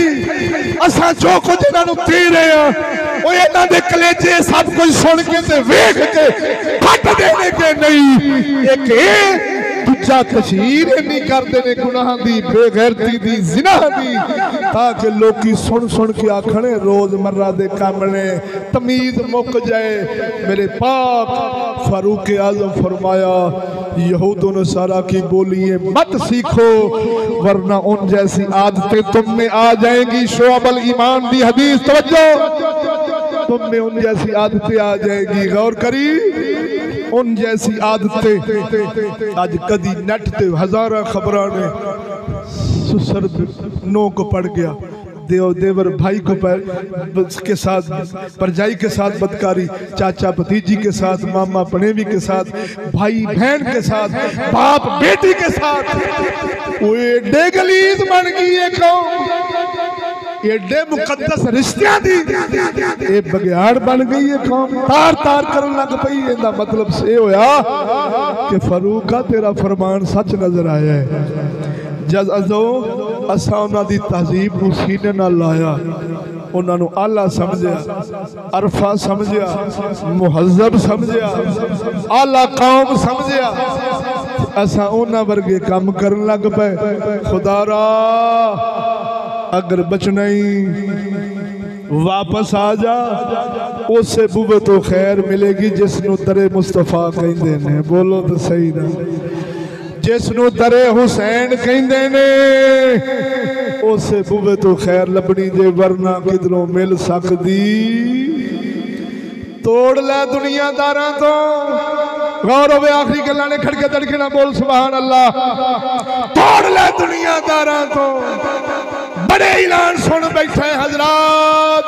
S2: असां जो कुछ इन्हां दे रहे हैं वो इन्हां दे कलेजे सब कुछ सुन के ते वेख के फट देने के नहीं। एक दूजा तशहीर इन्नी करते ने गुनाह दी, बेगैरती दी, जिना दी, ताकि लोग सुन सुन के आखने रोजमर्रा दे काम ने तमीज मुक जाए। मेरे पाक फारूक आजम फरमाया यहूद नसारा की बोलिए मत सीखो वरना उन जैसी आदतें तुम में आ जाएंगी। शोअबल ईमान दी हदीस तवज्जो, तुम में उन जैसी आदतें आ जाएगी। गौर करी उन जैसी आदतें आज कदी नेट ते हजारा खबर ने सुसर नो को पड़ गया, देवर भाई को के साथ परजाई के साथ बदकारी, चाचा भतीजी के साथ, मामा पनेवी के साथ, भाई बहन के साथ, बाप बेटी के साथ। वो एडे गलीज बन गई है कौम, एडे मुकद्दस रिश्तियां दी ये बगियाड़ बन गई है कौम, तार तार करन लग पई। इहदा मतलब से होया कि फारूका तेरा फरमान सच नजर आया है। जद अजो असा उन्हां दी तहजीब नूं सीने नाल लाया, उन्हां नूं आला समझिया, अरफा समझिया, मुहज्जब समझिया, आला कौम समझिया, असा उन्हां वर्गे काम करन लग पे। खुदारा अगर बचना ही वापस आ जा उससे बुवे तो खैर मिलेगी जिसनों दरे मुस्तफा कहंदे ने। बोलो तो सही ना, जिसनों दरे हुसैन कहंदे ने उससे बुवे तो खैर लभनी जे, वरना किधरों मिल सकदी। तोड़ ले दुनियादारां तो। गौरव आखिरी गल्लां ने खड़के तड़के ना बोल सुभान अल्लाह। तोड़ ले दुनियादारां तो। बड़े ऐलान सुन बैठे हजरात,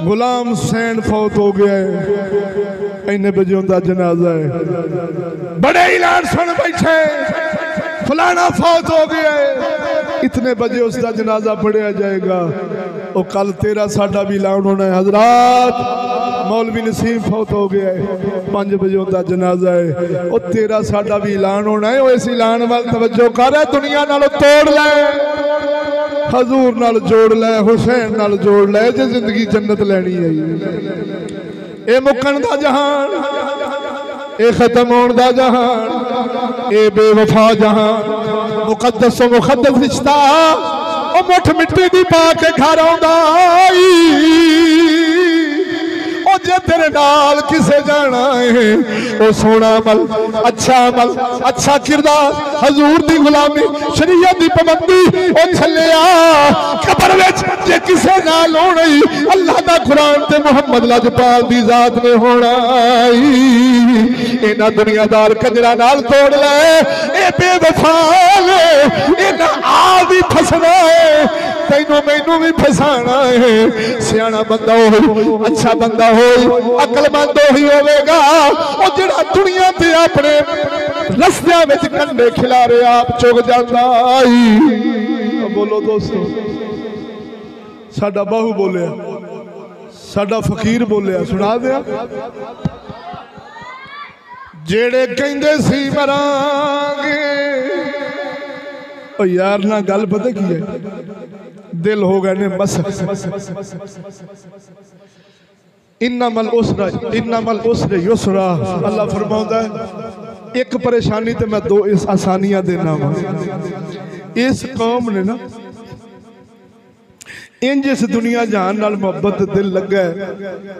S2: गुलाम हुसैन फौत हो गया है, इन्ने बजे उनका जनाजा है। बड़े ऐलान सुन बैठे फलाना फौत हो गया है, इतने बजे उसका जनाजा पढ़िया जाएगा। और कल तेरा साडा भी ऐलान होना है हजरात। मौलवी नसीम फौत हो गया है, 5 बजे उनका जनाजा है। और तेरा साडा भी ऐलान होना है। इस ऐलान वाल तवज्जो कर, दुनिया नालों तोड़ ले, हजूर नाल जोड़ ले, हुसैन नाल जोड़ ले, जे जिंदगी जन्नत लैनी है। ए मुकन दा जहान, ए खत्म होने दा जहान, ए बेवफा जहान, मुकद्दस मुकद्दस रिश्ता ओ मुठ मिट्टी दी पा के घर आउंदा। जे तेरे नाल किसे जाना है ओ सोना अमल, अच्छा अमल, अच्छा किरदार, हजूर दी गुलामी, शरीयत दी पाबंदी ओ छलिया कबर विच जे किसे नाल होना ही अल्लाह दा कुरान ते मुहम्मद लजपाल दी जात ने होना। इन्हां दुनियादार कंजरा नाल तोड़ ले, ए बेवफा इन्हां आ भी फसना है, तैनू मैनू भी फसाना है। सियाना बंदा हो, अच्छा बंदा हो, अकलमंद ही होगा और जिहड़ा दुनिया ते अपने रस्तियां विच कंडे खिलारे आप चुग जांदा। बोलो दोस्तों, साडा बाहू बोलिया, साडा फकीर बोलिया, सुना दिया। जेड़े कहंदे सी मरांगे, ओ यार ना गल पता की है, दिल हो गए ने मसक। इन्नमल उसरे युसरा, अल्लाह फरमाउंदा है एक परेशानी ते मैं 2 इस आसानियां देना वा। इस कौम ने ना इंज इस दुनिया जहान नाल मोहब्बत दिल लगा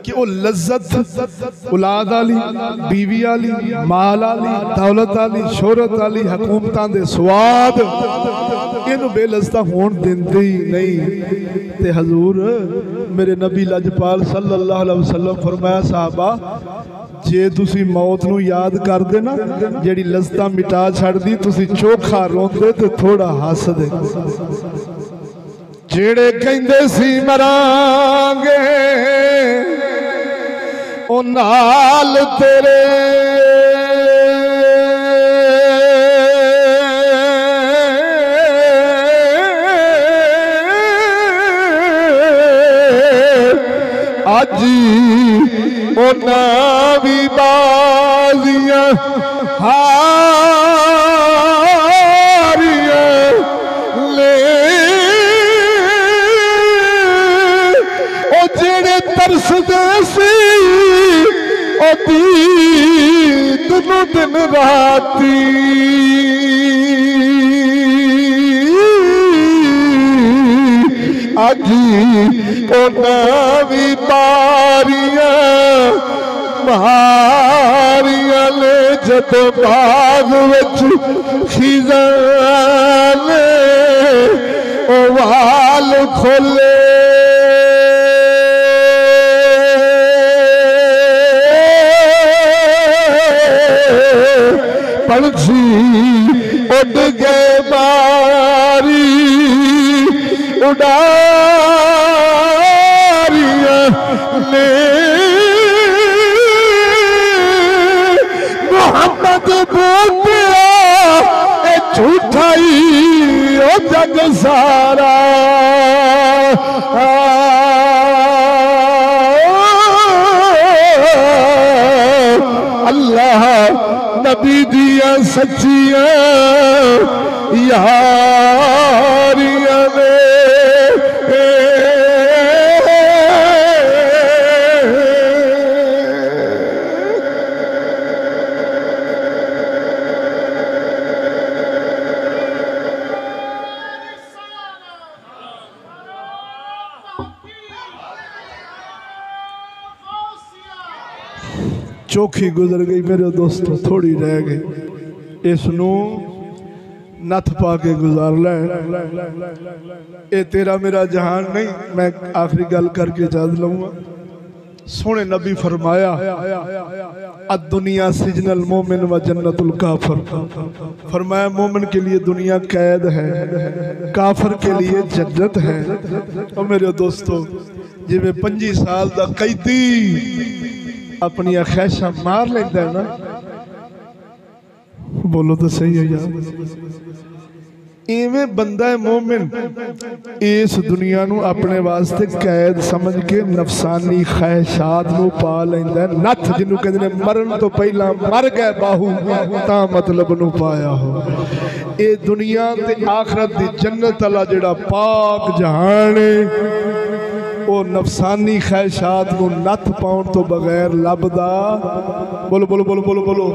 S2: कि वो लज्जत औलाद आली, बीवी आली, माल आली, दौलत आली, शोहरत आली, हुकूमतां दे स्वाद इनू बेलज़्ज़त होण दिंदे ही नहीं। ते हजूर मेरे नबी लजपाल सल्लल्लाहु अलैहि वसल्लम फरमाया साहबा जे तुसी मौत नू याद कर दे ना जेड़ी लज़्ज़त मिटा छड़दी तुसी चोखा रोंदे ते थोड़ा हसदे। जेड़े कहंदे सी मरांगे ओ नाल तेरे अज उन्ना भी बाजियां हारियां ले ओ जेड़े तरसदे सी ओ दोनों दिन राती अज भी बारियां मारियां ले जदों बाग विच खिज़ां ने ओ वाल खोले पंछी उड़ गए बारी उड़ारियां ने मोहम्मद बोलिया ए झूठाई ओ जग सारा अल्लाह नबी दिया सच्चियां यारियां ने चौखी गुजर गई मेरे दोस्तों, थोड़ी रह गई। इसनू नथ पा के गुजार लै। ये तेरा मेरा जहान नहीं। मैं आखिरी गल करके चल लूँगा। सोने नबी फरमाया अद्दुनिया सिजनल मोमिन व जन्नतुल काफिर। फरमाया मोमिन के लिए दुनिया कैद है, काफिर के लिए जन्नत है। और मेरे दोस्तों जिवें 25 साल का कैदी अपनी ख्वाहिशां मार लेंदा है ना, बोलो तो सही है यार। इवें बंदा है मोमिन इस दुनिया नू अपने वास्ते कैद समझ के नफसानी ख्वाहिशात नू पा लेंदा है। नथ जिन्हों कहते हैं मरन तो पहला मर गए बाहू ता मतलब नू पाया हो। ये दुनिया ते आखरत दी जन्नत वाला जिहड़ा पाक जहान है वो नफसानी ख्वाहिशात नू नथ पाउण तो बगैर लभदा, बोलो बोलो बोलो बोलो बोलो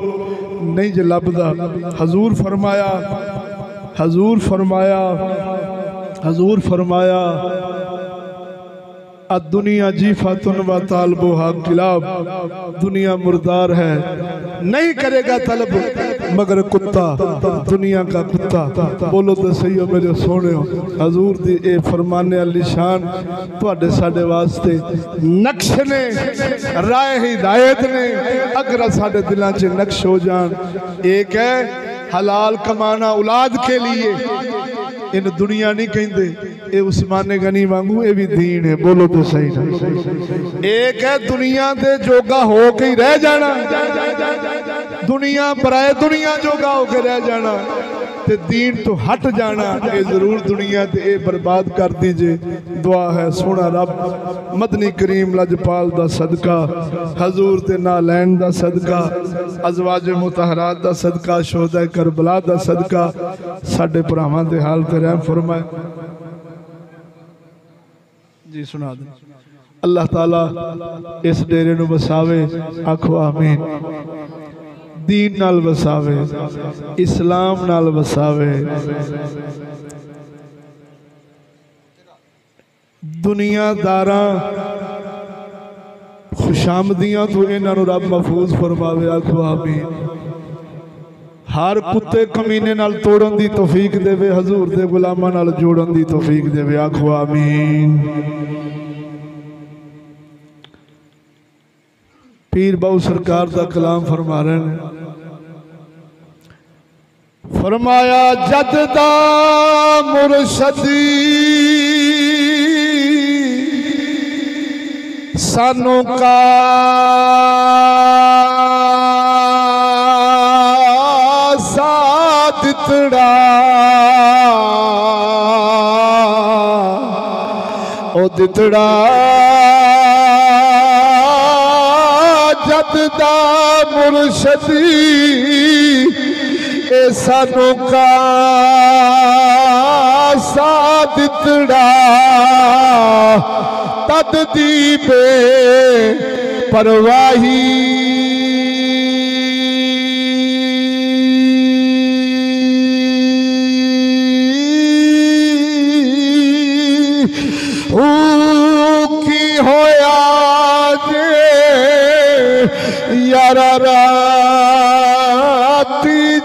S2: नहीं जे लभदा। हजूर फरमाया हजूर फरमाया हजूर फरमाया दुनिया जीफातुन व तालबुहा किलाब। दुनिया मुर्दार है, नहीं करेगा तलब मगर कुत्ता, दुनिया का कुत्ता। बोलो तो सही हो मेरे सोने। हजूर दी ए फरमाने अली शान तुहाडे साडे वास्ते नक्श ने, राह हिदायत ने। अगर साडे दिलां च नक्श हो जान, एक है हलाल कमाना औलाद के लिए। इन दुनिया नहीं कहते, ये उस्माने गनी वांगू ये भी दीन है। बोलो तो सही ना। एक है दुनिया दे जोगा हो के ही रह जाना, दुनिया पराए दुनिया जोगा हो के रह जाना, ते दीन तो हट जाना। ये जरूर दुनिया ते ये बर्बाद कर दीजिए। दुआ है सोना रब मदनी करीम लजपाल दा सदका, हजूर ते नालैन दा सदका, अजवाज मुतहरात दा सदका, शोहदा करबला दा सदका साडे भरावां दे हाल ते रहम फरमाए। जी सुना दे। अल्लाह ताला इस डेरे नू वसावे, आखो आमीन। दीन नाल वसावे, इस्लाम नाल वसावे, दुनियादारां खुशामदियां तो इन्हां नूं रब महफूज फरमावे। आखो आमीन। हर कुत्ते कमीने नाल तोड़न दी तौफीक देवे, हजूर दे गुलामां नाल जोड़न दी तौफीक देवे। आखो आमीन। पीर बाऊ सरकार दा कलाम फरमा रहे हैं, फरमाया जद दा मुर्शदी सानू का दितड़ा ओ दितड़ा जद दा मुर्शदी ए सानू का दितड़ा तद दी बे परवाही की होया जे यारा राती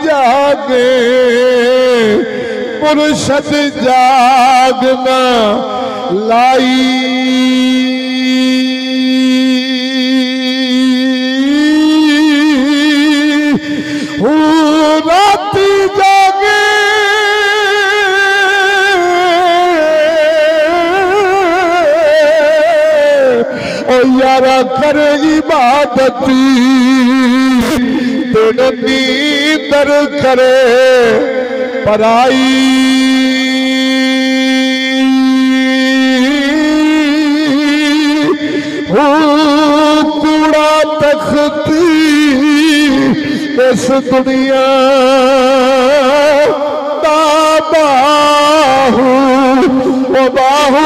S2: जागे मुर्शद जागना लाई राती जागे ओ यारा कर इबादती तेरे नींदर करे पराई कूड़ा तख्ती इस दुनिया दा बाहू ओ बाहू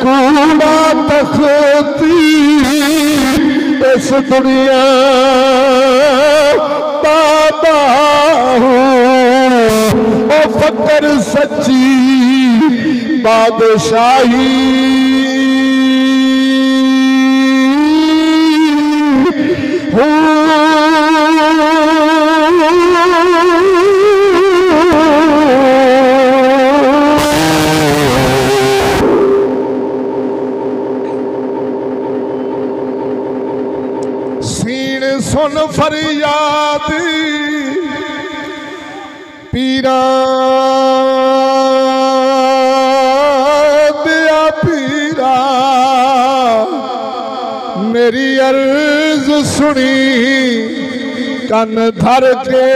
S2: कूड़ा तख्ती इस दुनिया दा बाहू ओ फकर सच्ची बादशाही सीन सुन फरियाद पीरा दिया पीरा मेरी अर्ज सुनी कन धर के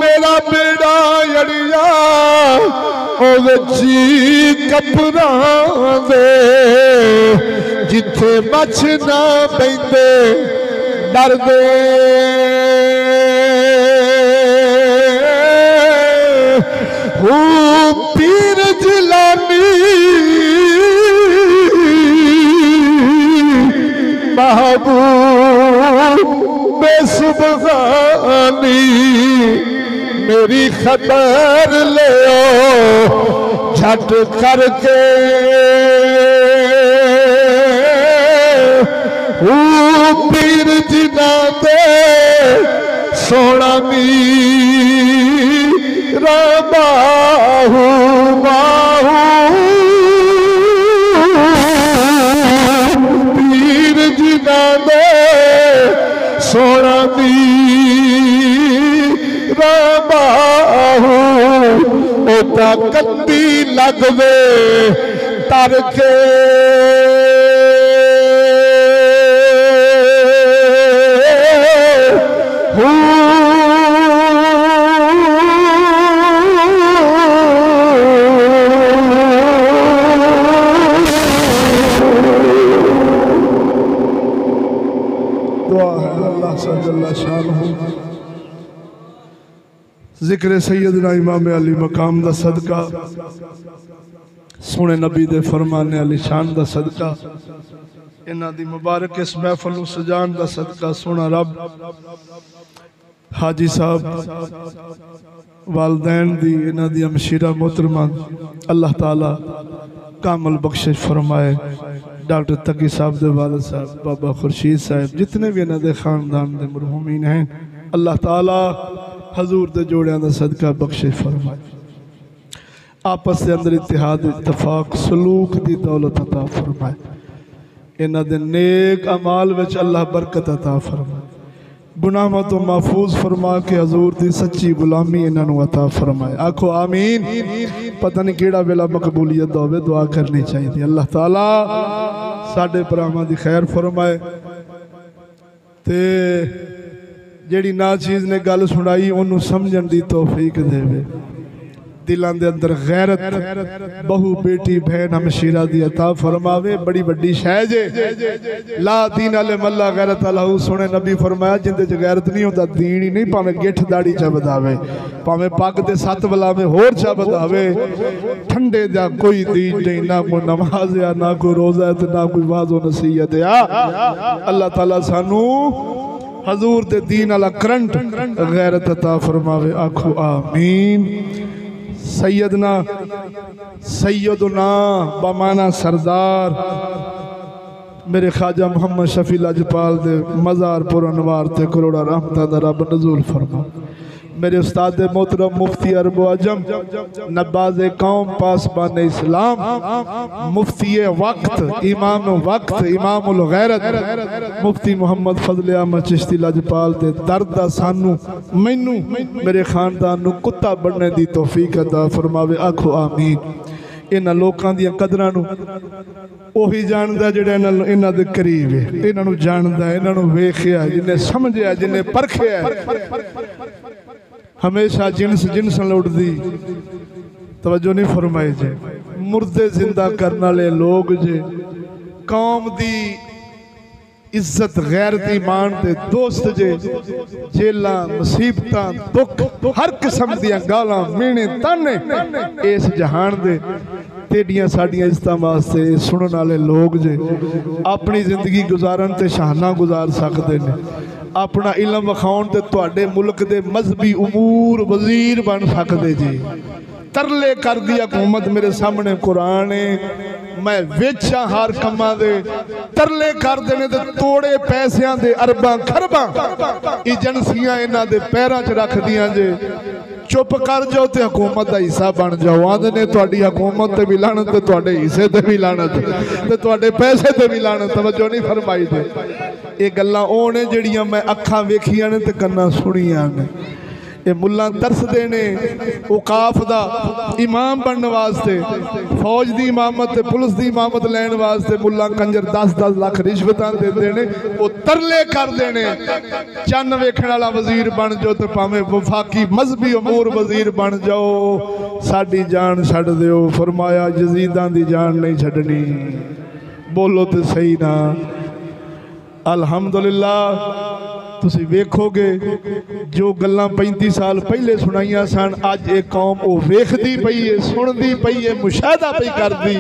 S2: मेरा बेड़ा अड़िया जी कपड़ा दे जिथे मछ ना पैंदे डर दे पीर जिलानी महबूब सुबहानी मेरी खबर ले झट करके पीर जिना दे सोना मीरा बाहू बाहू पीर जिना दे सोना मीरा बाहू ओता कंदी लगवे तर के दुआ है अल्लाह से जल्ला शान हो जिक्र सैयदना इमाम अली मकाम दा सदका सोने नबी दे फरमाने अली शान दा सदका
S1: इन्हां दी मुबारक इस महफिल नूं सजाण दा सदका सोना रब हाजी साहब वालदैन दी इन्हां दी मशीरा मोहतरमा अल्लाह ताला कामल बख्शिश फरमाए। डॉक्टर तकी साहब दे वालिद साहब बाबा खुर्शीद साहब जितने भी इन्हां दे खानदान दे मरहूमीन हैं अल्लाह ताला हजूर दे जोड़ियां दा सदका बख्शिश फरमाए। आपस के अंदर इत्तेहाद इत्तफाक सलूक दी दौलत अता फरमाए। इन्हां दे नेक अमाल विच अल्लाह बरकत अता फरमाए। गुनाहों तो महफूज फरमा के हजूर दी सच्ची गुलामी इन्हां नूं अता फरमाए। आखो आमीन। पता नहीं केड़ा वेला मकबूलियत दा होवे दुआ करनी चाहिए। अल्लाह ताला साडे भरावां दी खैर फरमाए ते जेड़ी ना चीज़ ने गल सुनाई उन्होंने समझण दी तौफीक देवे। दिलों के अंदर गैरत बहु बेटी बहन हमशीरा दी अता फरमावे। बड़ी वड्डी शै जे ला दीन अले मल्ला गैरत अलहू। सोने नबी फरमाया जिंदे च गैरत नहीं होता दीन ही नहीं। भावें गिठ दाड़ी चा बधावे भावें पग दे सत वलावे होर चा बधावे ठंडे दा कोई दीन नहीं। ना कोई नमाज या ना कोई रोजा ते ना कोई वाज़ो नसीहत या। अल्लाह ताला सानू हजूर दे दीन अला करंट गैरत अता फरमावे। आखो आमीन। सैयदना सैयदना बमाना सरदार मेरे ख्वाजा मोहम्मद शफी लजपाल दे मज़ार पुर अनवार ते करोड़ा रहमतां दा रब नज़ूल फरमा। मेरे उस्ताद मोहतरम मुफ्ती अरब अजम नबाज कौम पासबान इस्लाम मुफ्ती वक्त इमामुल गैरत मुफ्ती मोहम्मद फजल अहमद चिश्ती लजपाल दे दर्द दा सानू मैनू मेरे खानदान नू कुत्ता बनने दी तौफीक अता फरमावे। आखो आमीन। इन्हां लोकां दी कदरां नू ओही जानदा जिहड़ा इन्हां दे करीब है। इन्हां नू जानदा इन्हां नू वेखिया जिन्हें समझिया जिन्हें परखिया। हमेशा जिनस लुटदी तवज्जो नहीं फरमाई जे। मुर्दे जिंदा करने वाले लोग जे कौम दी इज्जत गैरत ईमान दे दोस्त जे जेला मुसीबतां दुख हर किस्म दियां गालां मीणे ताने इस जहान दे तेडियां साडियां इज्जतां वास्ते सुनने वाले लोग जे अपनी जिंदगी गुजारन ते शहाना गुजार सकते हैं। अपना इलम विखाउण ते तुहाडे मुल्क दे मजहबी उमूर वजीर बन सकते जी। तरले कर दी हुकूमत मेरे सामने कुरान है। मैं वेचा हर कमा दे तरले कर देने ते तोड़े पैसियां दे अरबां खरबां एजेंसियां इन्हां दे पैरां च रख दियां जे। चुप कर जाओ तो हुकूमत का हिस्सा बन जाओ। आंदे ने तुहाडी हुकूमत ते भी लानत ते तुहाडे हिस्से ते भी लानत ते तुहाडे पैसे ते भी लानत। तवज्जो नहीं फरमाई दे। ये गल्लां ओह ने जिहड़ियां मैं अखां वेखियां ने ते कन्नां सुनियां ने। ये मुल्ला तरसदे ने औकाफ दा इमाम बनने वास्ते फौज दी इमामत ते पुलिस दी इमामत लैन वास्ते मुल्ला कंजर 10-10 लाख रिश्वतां देंदे ने। वो तरले करदे ने चन्न वेखण वाला वजीर बन जाओ तो भावें वफाकी मजहबी अमूर वजीर बन जाओ साडी जान छड्ड दिओ। फरमाया यजीदां दी जान नहीं छड्डनी। बोलो तो सही ना। अल्हम्दुलिल्लाह तुसी वेखोगे जो गल्लां 35 साल पहले सुनाइयां सन अज एक कौम वो वेखदी पई है सुनदी पई है मुशाहदा पई करदी।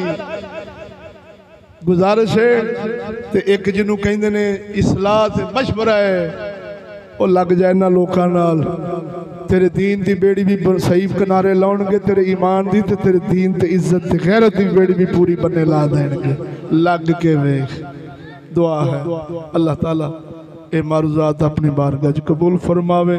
S1: गुजारिश है ते एक जिन्हों कहंदे ने इस्लाह ते मशवरा है वो लग जाए इन्हां लोकां नाल। तेरे दीन दी बेड़ी भी सही किनारे लाउणगे तेरे ईमान दी ते तेरे दीन ते इज्जत ते गैरत दी बेड़ी भी पूरी बन्ने ला देणगे। लग के वेख। दुआ है अल्लाह ताला ए मारूजात अपनी बारगाह च कबूल फरमावे।